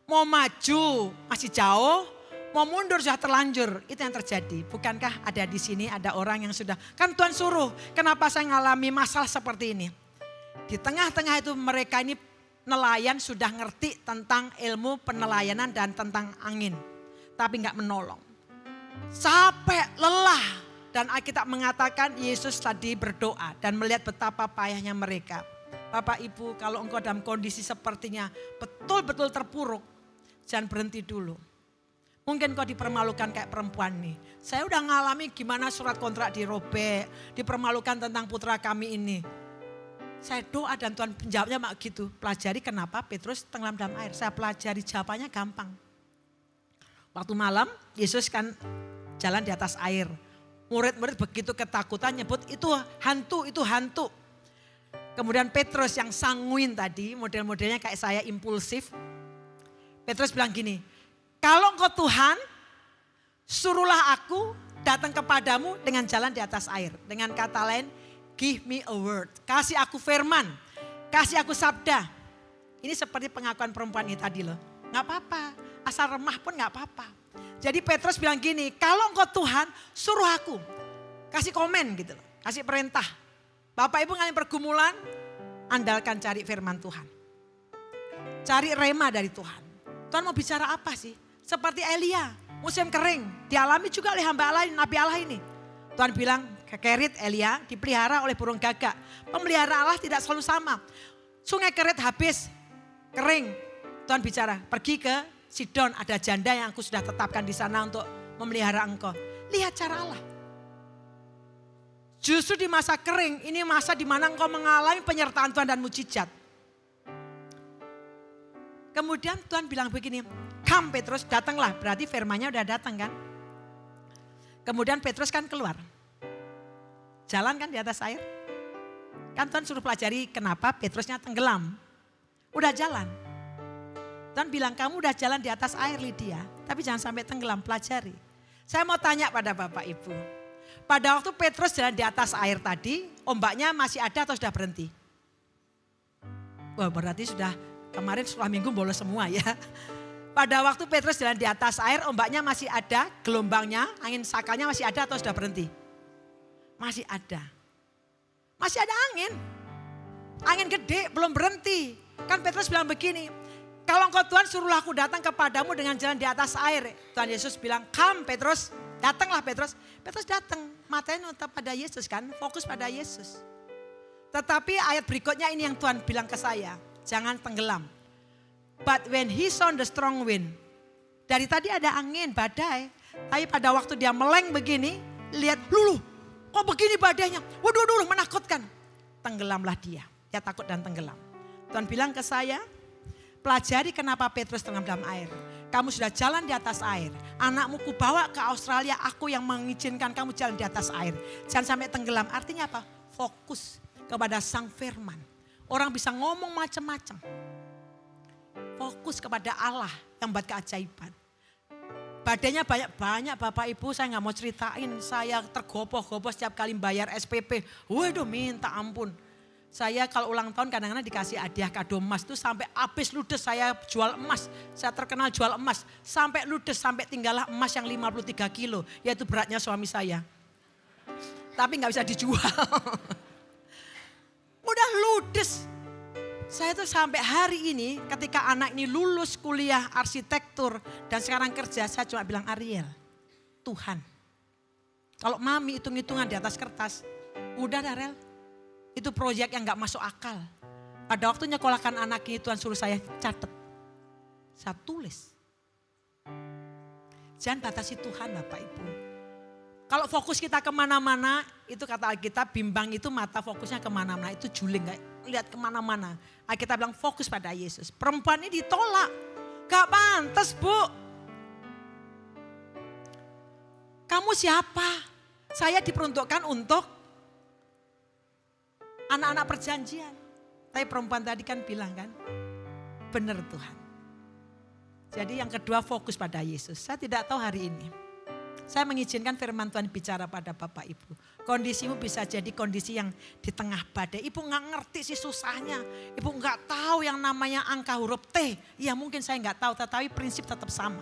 Mau maju masih jauh, mau mundur sudah terlanjur. Itu yang terjadi. Bukankah ada di sini ada orang yang sudah, kan Tuhan suruh. Kenapa saya ngalami masalah seperti ini? Di tengah-tengah itu mereka ini nelayan sudah ngerti tentang ilmu penelayanan dan tentang angin. Tapi gak menolong. Capek, lelah. Dan Alkitab mengatakan Yesus tadi berdoa dan melihat betapa payahnya mereka. Bapak Ibu kalau engkau dalam kondisi sepertinya betul-betul terpuruk, jangan berhenti dulu. Mungkin kau dipermalukan kayak perempuan nih. Saya udah ngalami gimana surat kontrak dirobek, dipermalukan tentang putra kami ini. Saya doa dan Tuhan menjawabnya mak gitu. Pelajari kenapa Petrus tenggelam dalam air. Saya pelajari jawabannya gampang. Waktu malam Yesus kan jalan di atas air. Murid-murid begitu ketakutan nyebut itu hantu. Kemudian Petrus yang sanguin tadi, model-modelnya kayak saya impulsif. Petrus bilang gini, kalau engkau Tuhan, suruhlah aku datang kepadamu dengan jalan di atas air. Dengan kata lain, give me a word. Kasih aku firman, kasih aku sabda. Ini seperti pengakuan perempuan ini tadi loh. Gak apa-apa, asal remah pun gak apa-apa. Jadi Petrus bilang gini, kalau engkau Tuhan suruh aku. Kasih komen gitu loh, kasih perintah. Bapak Ibu ngalamin pergumulan, andalkan cari firman Tuhan. Cari rema dari Tuhan. Tuhan mau bicara apa sih? Seperti Elia, Musim kering, dialami juga oleh hamba Allah, Nabi Allah ini. Tuhan bilang, Kerit Elia dipelihara oleh burung gagak. Pemelihara Allah tidak selalu sama. Sungai Kerit habis, kering. Tuhan bicara, pergi ke Sidon, ada janda yang aku sudah tetapkan di sana untuk memelihara engkau. Lihat cara Allah. Justru di masa kering, ini masa di mana engkau mengalami penyertaan Tuhan dan mujizat. Kemudian Tuhan bilang begini, come Petrus, datanglah. Berarti firman-Nya udah datang kan. Kemudian Petrus kan keluar. Jalan kan di atas air. Kan Tuhan suruh pelajari kenapa Petrusnya tenggelam. Udah jalan. Tuhan bilang kamu udah jalan di atas air Lydia. Tapi jangan sampai tenggelam, pelajari. Saya mau tanya pada Bapak Ibu. Pada waktu Petrus jalan di atas air tadi, ombaknya masih ada atau sudah berhenti? Wah berarti sudah kemarin setelah minggu bolos semua ya. Pada waktu Petrus jalan di atas air, ombaknya masih ada, gelombangnya, angin sakalnya masih ada atau sudah berhenti? Masih ada. Masih ada angin. Angin gede belum berhenti. Kan Petrus bilang begini, kalau engkau Tuhan suruhlah aku datang kepadamu dengan jalan di atas air. Tuhan Yesus bilang, come Petrus, datanglah Petrus. Petrus datang, matanya tetap pada Yesus kan, fokus pada Yesus. Tetapi ayat berikutnya ini yang Tuhan bilang ke saya, jangan tenggelam. But when he saw the strong wind, dari tadi ada angin, badai. Tapi pada waktu dia meleng begini, lihat, luluh, kok begini badainya? Waduh, menakutkan. Tenggelamlah dia takut dan tenggelam. Tuhan bilang ke saya, pelajari kenapa Petrus tenggelam dalam air. Kamu sudah jalan di atas air. Anakmu kubawa ke Australia, aku yang mengizinkan kamu jalan di atas air. Jangan sampai tenggelam. Artinya apa? Fokus kepada Sang Firman. Orang bisa ngomong macam-macam. Fokus kepada Allah yang buat keajaiban. Badainya banyak Bapak Ibu, saya gak mau ceritain. Saya tergopoh-gopoh setiap kali bayar SPP. Waduh minta ampun. Saya kalau ulang tahun kadang-kadang dikasih hadiah kado emas itu sampai habis ludes saya jual emas. Saya terkenal jual emas. Sampai ludes, sampai tinggallah emas yang 53 kilo. Yaitu beratnya suami saya. Tapi gak bisa dijual. Udah ludes. Saya tuh sampai hari ini ketika anak ini lulus kuliah arsitektur dan sekarang kerja, saya cuma bilang Ariel, Tuhan. Kalau mami hitung-hitungan di atas kertas, udah Ariel, itu proyek yang gak masuk akal. Pada waktu nyekolahkan anak ini Tuhan suruh saya catat, saya tulis. Jangan batasi Tuhan Bapak Ibu. Kalau fokus kita kemana-mana, itu kata Alkitab, bimbang itu mata fokusnya kemana-mana, itu juling, lihat kemana-mana. Alkitab bilang fokus pada Yesus. Perempuan ini ditolak, gak pantas Bu. Kamu siapa? Saya diperuntukkan untuk anak-anak perjanjian. Tapi perempuan tadi kan bilang kan, benar Tuhan. Jadi yang kedua fokus pada Yesus. Saya tidak tahu hari ini. Saya mengizinkan firman Tuhan bicara pada Bapak Ibu. Kondisimu bisa jadi kondisi yang di tengah badai. Ibu gak ngerti sih susahnya. Ibu gak tahu yang namanya angka huruf T. Ya mungkin saya gak tahu, tetapi prinsip tetap sama.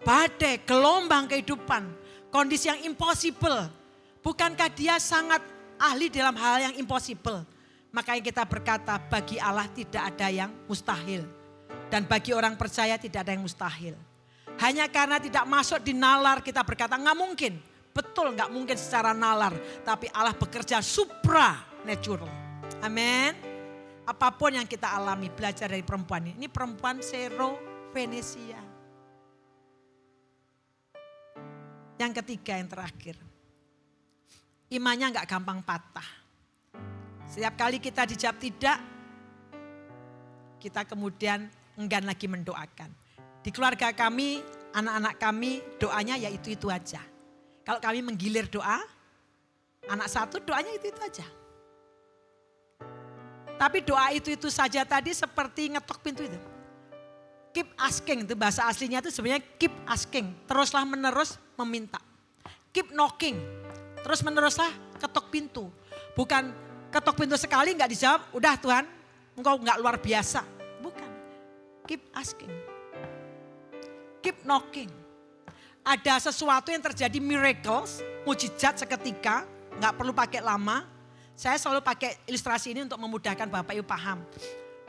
Badai, gelombang kehidupan. Kondisi yang impossible. Bukankah dia sangat ahli dalam hal yang impossible? Makanya kita berkata bagi Allah tidak ada yang mustahil. Dan bagi orang percaya tidak ada yang mustahil. Hanya karena tidak masuk di nalar kita berkata nggak mungkin. Betul nggak mungkin secara nalar. Tapi Allah bekerja supranatural. Amin. Apapun yang kita alami belajar dari perempuan ini. Ini perempuan Sero Venesia. Yang ketiga yang terakhir. Imannya nggak gampang patah. Setiap kali kita dijawab tidak. Kita kemudian enggan lagi mendoakan. Di keluarga kami, anak-anak kami doanya ya itu-itu aja. Kalau kami menggilir doa, anak satu doanya itu-itu aja. Tapi doa itu-itu saja tadi seperti ngetok pintu itu. Keep asking, itu bahasa aslinya itu sebenarnya keep asking. Teruslah menerus meminta. Keep knocking, terus meneruslah ketok pintu. Bukan ketok pintu sekali gak dijawab, udah Tuhan engkau gak luar biasa. Bukan, keep asking. Keep knocking. Ada sesuatu yang terjadi miracles, mujizat seketika, nggak perlu pakai lama. Saya selalu pakai ilustrasi ini untuk memudahkan Bapak Ibu paham.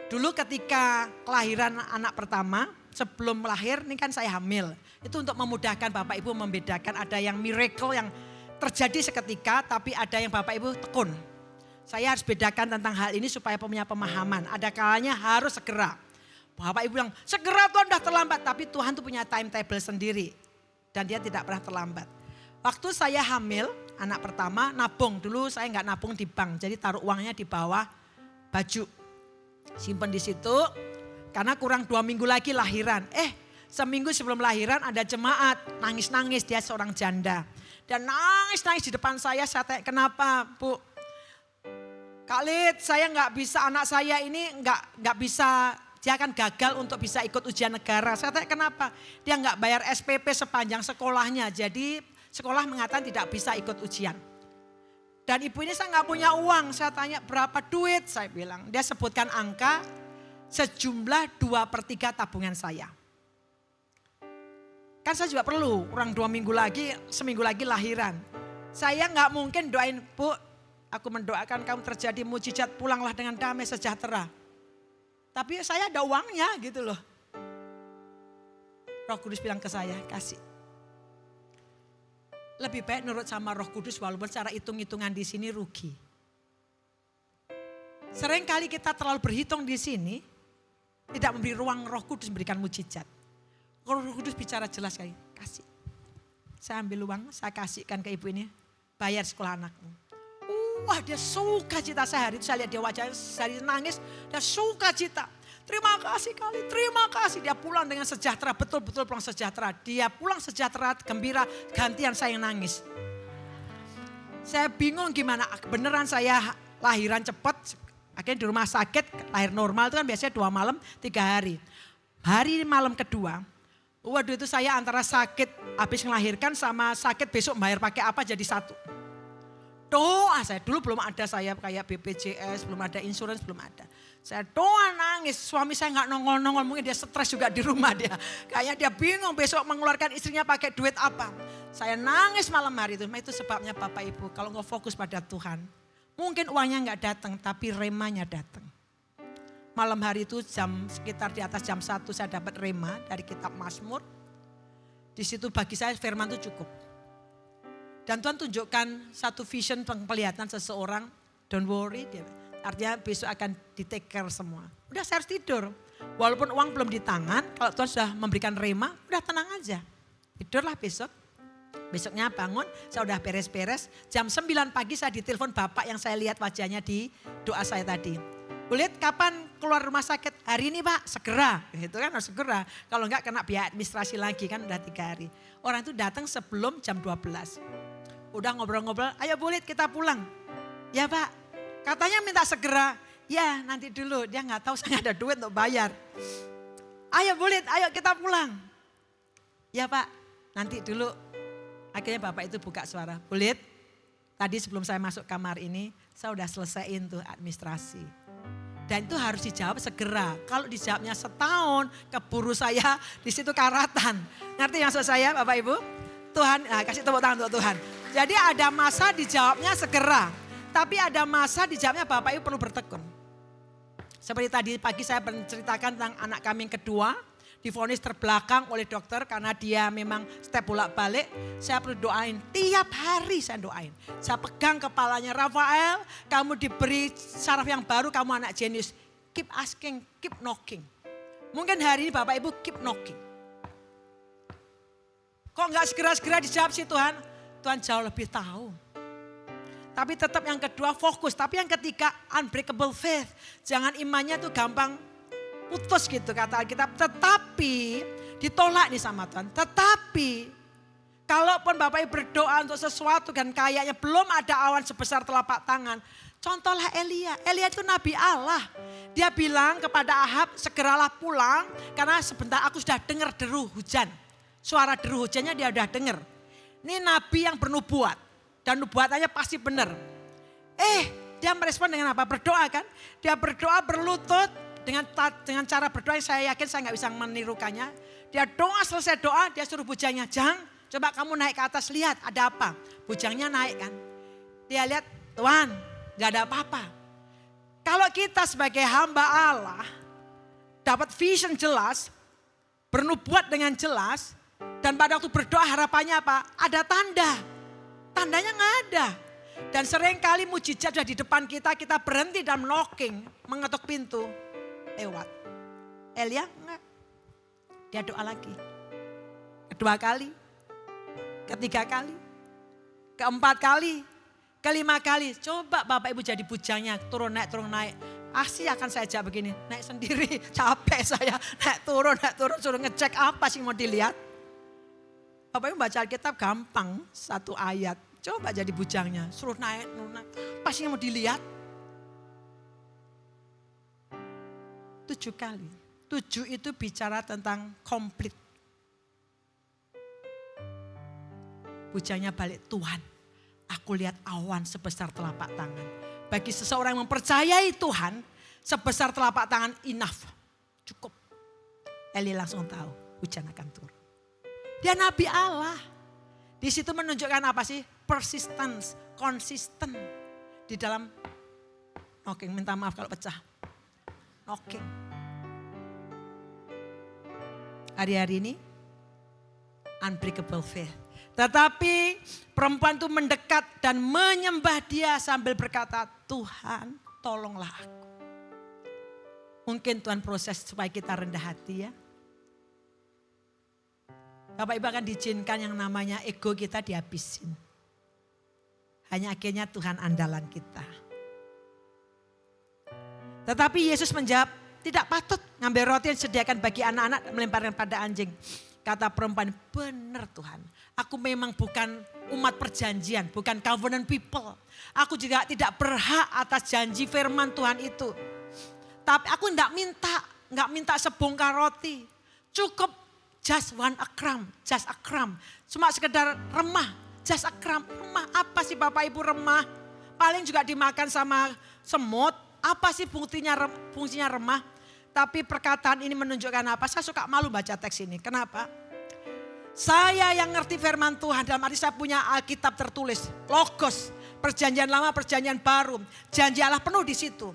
Dulu ketika kelahiran anak pertama, sebelum lahir, ini kan saya hamil. Itu untuk memudahkan Bapak Ibu membedakan, ada yang miracle yang terjadi seketika, tapi ada yang Bapak Ibu tekun. Saya harus bedakan tentang hal ini supaya punya pemahaman. Ada kalanya harus segera. Bapak Ibu bilang, segera Tuhan udah terlambat. Tapi Tuhan tuh punya timetable sendiri. Dan dia tidak pernah terlambat. Waktu saya hamil, anak pertama nabung. Dulu saya nggak nabung di bank. Jadi taruh uangnya di bawah baju. Simpen di situ. Karena kurang 2 minggu lagi lahiran. Seminggu sebelum lahiran ada jemaat. Nangis-nangis, dia seorang janda. Dan nangis-nangis di depan saya tanya, kenapa Bu? Kak Lid, saya nggak bisa, anak saya ini nggak bisa, dia akan gagal untuk bisa ikut ujian negara. Saya tanya kenapa? Dia nggak bayar SPP sepanjang sekolahnya, jadi sekolah mengatakan tidak bisa ikut ujian. Dan ibu ini saya nggak punya uang, saya tanya berapa duit, saya bilang. Dia sebutkan angka sejumlah 2/3 tabungan saya. Kan saya juga perlu, kurang 2 minggu lagi, seminggu lagi lahiran. Saya nggak mungkin doain, Bu, aku mendoakan kamu terjadi mujizat, pulanglah dengan damai sejahtera. Tapi saya ada uangnya gitu loh. Roh Kudus bilang ke saya, kasih. Lebih baik nurut sama Roh Kudus walaupun secara hitung-hitungan di sini rugi. Seringkali kita terlalu berhitung di sini, tidak memberi ruang Roh Kudus memberikan mujizat. Roh Kudus bicara jelas kali, kasih. Saya ambil uang, saya kasihkan ke ibu ini, bayar sekolah anakmu. Wah, dia suka cita. Saya hari itu saya lihat dia wajahnya, saya nangis, dia suka cita. Terima kasih kali, terima kasih. Dia pulang dengan sejahtera, betul-betul pulang sejahtera. Dia pulang sejahtera, gembira, gantian saya yang nangis. Saya bingung gimana, beneran saya lahiran cepat. Akhirnya di rumah sakit, lahir normal itu kan biasanya 2 malam, 3 hari. Hari malam kedua, waduh itu saya antara sakit habis melahirkan sama sakit besok bayar pakai apa jadi satu. Doa saya, dulu belum ada saya kayak BPJS, belum ada insurans, belum ada. Saya doa nangis, suami saya nggak nongol-nongol, mungkin dia stres juga di rumah dia. Kayaknya dia bingung besok mengeluarkan istrinya pakai duit apa. Saya nangis malam hari itu sebabnya Bapak Ibu kalau nggak fokus pada Tuhan. Mungkin uangnya nggak datang, tapi remanya datang. Malam hari itu sekitar di atas jam 1 saya dapat rema dari kitab Mazmur. Di situ bagi saya firman itu cukup. Dan Tuhan tunjukkan satu vision penglihatan seseorang, don't worry, artinya besok akan di take care semua. Udah saya harus tidur, walaupun uang belum di tangan, kalau Tuhan sudah memberikan rema, udah tenang aja. Tidurlah besok, besoknya bangun, saya udah beres-beres, jam 9 pagi saya ditelepon bapak yang saya lihat wajahnya di doa saya tadi. Bulit kapan keluar rumah sakit? Hari ini Pak, segera. Itu kan harus segera, kalau enggak kena biaya administrasi lagi kan udah 3 hari. Orang itu datang sebelum jam 12. Udah ngobrol-ngobrol, ayo Bulit kita pulang. Ya Pak, katanya minta segera. Ya nanti dulu, dia nggak tahu saya ada duit untuk bayar. Ayo Bulit, ayo kita pulang. Ya Pak, nanti dulu. Akhirnya Bapak itu buka suara. Bulit, tadi sebelum saya masuk kamar ini, saya udah selesaiin tuh administrasi. Dan itu harus dijawab segera. Kalau dijawabnya setahun, keburu saya di situ karatan. Ngerti maksud saya Bapak Ibu? Tuhan, kasih tepuk tangan untuk Tuhan. Jadi ada masa dijawabnya segera. Tapi ada masa dijawabnya Bapak Ibu perlu bertekun. Seperti tadi pagi saya menceritakan tentang anak kami yang kedua. Divonis terbelakang oleh dokter karena dia memang step bolak-balik. Saya perlu doain, tiap hari saya doain. Saya pegang kepalanya, Rafael kamu diberi saraf yang baru, kamu anak jenius. Keep asking, keep knocking. Mungkin hari ini Bapak Ibu keep knocking. Kok enggak segera-segera dijawab sih Tuhan? Tuhan jauh lebih tahu. Tapi tetap yang kedua fokus. Tapi yang ketiga unbreakable faith. Jangan imannya tuh gampang putus gitu kata Alkitab. Tetapi ditolak nih sama Tuhan. Tetapi kalaupun Bapak Ibu berdoa untuk sesuatu dan kayaknya belum ada awan sebesar telapak tangan. Contohlah Elia. Elia itu Nabi Allah. Dia bilang kepada Ahab segeralah pulang karena sebentar aku sudah dengar deru hujan. Suara deru hujannya dia udah dengar. Ini Nabi yang bernubuat. Dan nubuatannya pasti benar. Dia merespon dengan apa? Berdoa kan? Dia berdoa berlutut dengan cara berdoa yang saya yakin saya nggak bisa menirukannya. Dia doa selesai doa, dia suruh bujangnya, Jang, coba kamu naik ke atas lihat ada apa. Bujangnya naik kan. Dia lihat, Tuhan, nggak ada apa-apa. Kalau kita sebagai hamba Allah dapat vision jelas, bernubuat dengan jelas. Dan pada waktu berdoa harapannya apa? Ada tanda. Tandanya nggak ada. Dan seringkali mujizat sudah di depan kita, kita berhenti dan knocking, mengetuk pintu. Lewat. Elia enggak. Dia doa lagi. Kedua kali. Ketiga kali. Keempat kali. Kelima kali. Coba Bapak Ibu jadi bujangnya. Turun naik. Pasti akan saya ajak begini. Naik sendiri. Capek saya. Naik turun. Suruh ngecek apa sih mau dilihat. Bapak Ibu baca Alkitab gampang. Satu ayat. Coba jadi bujangnya. Suruh naik. Apa sih mau dilihat. 7 kali. 7 itu bicara tentang komplit. Bujangnya balik, Tuhan, aku lihat awan sebesar telapak tangan. Bagi seseorang yang mempercayai Tuhan, sebesar telapak tangan enough, cukup. Eli langsung tahu hujan akan turun. Dia Nabi Allah. Di situ menunjukkan apa sih? Persistence, konsisten. Di dalam knocking, minta maaf kalau pecah. Knocking. Hari-hari ini, unbreakable faith. Tetapi perempuan itu mendekat dan menyembah dia sambil berkata, Tuhan tolonglah aku. Mungkin Tuhan proses supaya kita rendah hati ya. Bapak Ibu akan diizinkan yang namanya ego kita dihabisin. Hanya akhirnya Tuhan andalan kita. Tetapi Yesus menjawab, tidak patut ngambil roti yang disediakan bagi anak-anak melemparkan pada anjing. Kata perempuan, benar Tuhan. Aku memang bukan umat perjanjian, bukan covenant people. Aku juga tidak berhak atas janji firman Tuhan itu. Tapi aku enggak minta sebongkar roti. Cukup just a crumb. Cuma sekedar remah, just a crumb. Remah, apa sih Bapak Ibu remah? Paling juga dimakan sama semut. Apa sih fungsinya remah? Tapi perkataan ini menunjukkan apa? Saya suka malu baca teks ini. Kenapa? Saya yang ngerti firman Tuhan, dalam arti saya punya Alkitab tertulis, Logos, perjanjian lama, perjanjian baru. Janji Allah penuh di situ.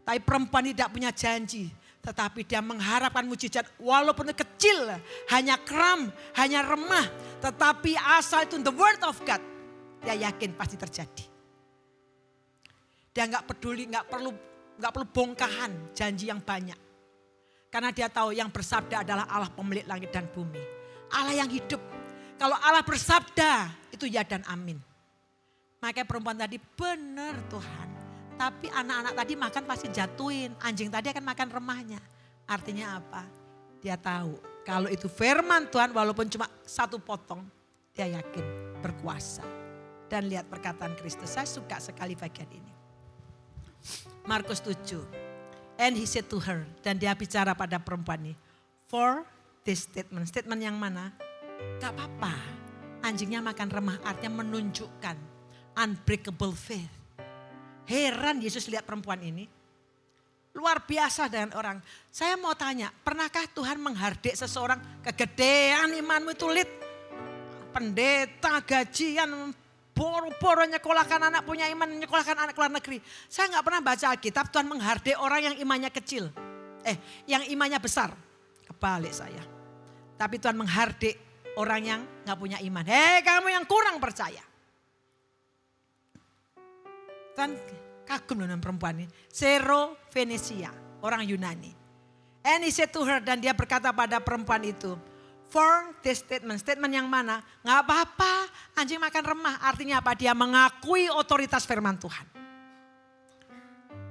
Tapi perempuan tidak punya janji, tetapi dia mengharapkan mujizat walaupun kecil, hanya crumb, hanya remah. Tetapi asal itu the word of God, dia yakin pasti terjadi. Dia nggak peduli, nggak perlu bongkahan janji yang banyak. Karena dia tahu yang bersabda adalah Allah pemilik langit dan bumi. Allah yang hidup. Kalau Allah bersabda itu ya dan amin. Makanya perempuan tadi benar Tuhan. Tapi anak-anak tadi makan pasti jatuhin. Anjing tadi akan makan remahnya. Artinya apa? Dia tahu kalau itu firman Tuhan walaupun cuma satu potong. Dia yakin berkuasa. Dan lihat perkataan Kristus. Saya suka sekali bagian ini. Markus 7. And he said to her. Dan dia bicara pada perempuan ini. For this statement. Statement yang mana? Gak apa-apa. Anjingnya makan remah artinya menunjukkan unbreakable faith. Heran Yesus lihat perempuan ini. Luar biasa dengan orang. Saya mau tanya, pernahkah Tuhan menghardik seseorang kegedean imanmu itu lid? Pendeta, gajian, boro-boro nyekolahkan anak, punya iman nyekolahkan anak ke luar negeri. Saya gak pernah baca Alkitab Tuhan menghardik orang yang imannya kecil. Yang imannya besar. Kebalik saya. Tapi Tuhan menghardik orang yang gak punya iman. Hei kamu yang kurang percaya. Tuhan kagum dengan perempuan ini. Sero Venesia, orang Yunani. And he said to her, dan dia berkata pada perempuan itu. For this statement, statement yang mana? Gak apa-apa, anjing makan remah. Artinya apa? Dia mengakui otoritas firman Tuhan.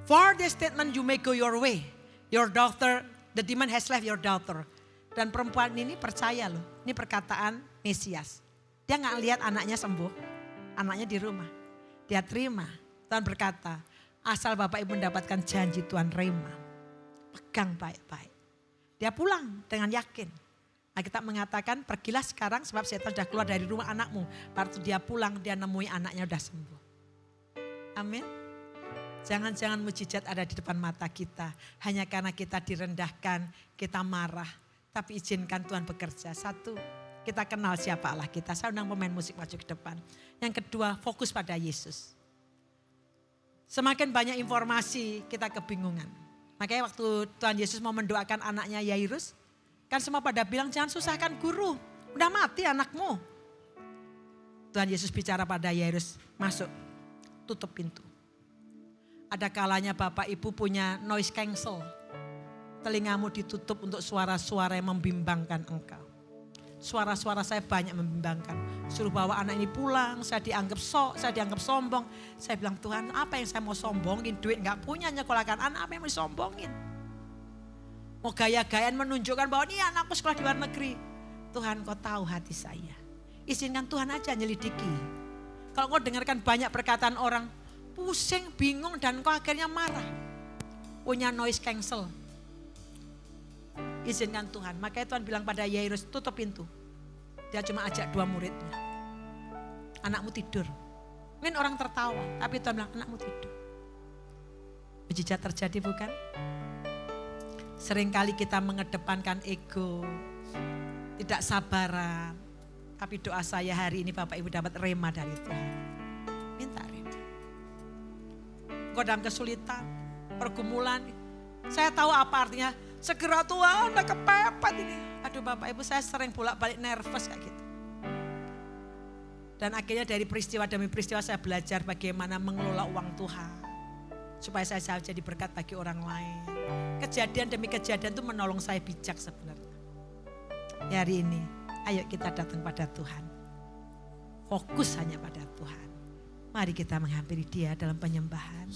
For this statement you may go your way. Your daughter, the demon has left your daughter. Dan perempuan ini percaya loh, ini perkataan Mesias. Dia gak lihat anaknya sembuh, anaknya di rumah. Dia terima, Tuhan berkata, asal Bapak Ibu mendapatkan janji Tuhan rema. Pegang baik-baik. Dia pulang dengan yakin. Alkitab mengatakan pergilah sekarang sebab setan sudah keluar dari rumah anakmu. Waktu dia pulang dia nemui anaknya sudah sembuh. Amin. Jangan-jangan mujizat ada di depan mata kita. Hanya karena kita direndahkan, kita marah. Tapi izinkan Tuhan bekerja. Satu, kita kenal siapa Allah kita. Saya undang pemain musik maju ke depan. Yang kedua, fokus pada Yesus. Semakin banyak informasi kita kebingungan. Makanya waktu Tuhan Yesus mau mendoakan anaknya Yairus, Kan semua pada bilang jangan susahkan guru. Udah mati anakmu. Tuhan Yesus bicara pada Yairus, masuk, tutup pintu. Ada kalanya Bapak Ibu punya noise cancel. Telingamu ditutup untuk suara-suara yang membimbangkan engkau. Suara-suara saya banyak membimbangkan. Suruh bawa anak ini pulang, saya dianggap saya dianggap sombong. Saya bilang, Tuhan apa yang saya mau sombongin? Duit gak punya, nyekolahkan anak, apa yang mau disombongin? Mau gaya-gayaan menunjukkan bahwa ini anakku sekolah di luar negeri. Tuhan kau tahu hati saya. Izinkan Tuhan aja nyelidiki. Kalau kau dengarkan banyak perkataan orang, pusing, bingung dan kau akhirnya marah. Punya noise cancel. Izinkan Tuhan. Makanya Tuhan bilang pada Yairus, tutup pintu. Dia cuma ajak 2 muridnya. Anakmu tidur. Mungkin orang tertawa, tapi Tuhan bilang anakmu tidur. Mujizat terjadi bukan? Seringkali kita mengedepankan ego, tidak sabaran. Tapi doa saya hari ini Bapak Ibu dapat rema dari Tuhan. Minta rema. Kau dalam kesulitan, pergumulan. Saya tahu apa artinya. Segera Tuhan, udah kepepet ini. Aduh Bapak Ibu, saya sering bolak-balik nervous kayak gitu. Dan akhirnya dari peristiwa demi peristiwa saya belajar bagaimana mengelola uang Tuhan. Supaya saya jadi berkat bagi orang lain. Kejadian demi kejadian itu menolong saya bijak sebenarnya. Ya hari ini, ayo kita datang pada Tuhan. Fokus hanya pada Tuhan. Mari kita menghampiri Dia dalam penyembahan.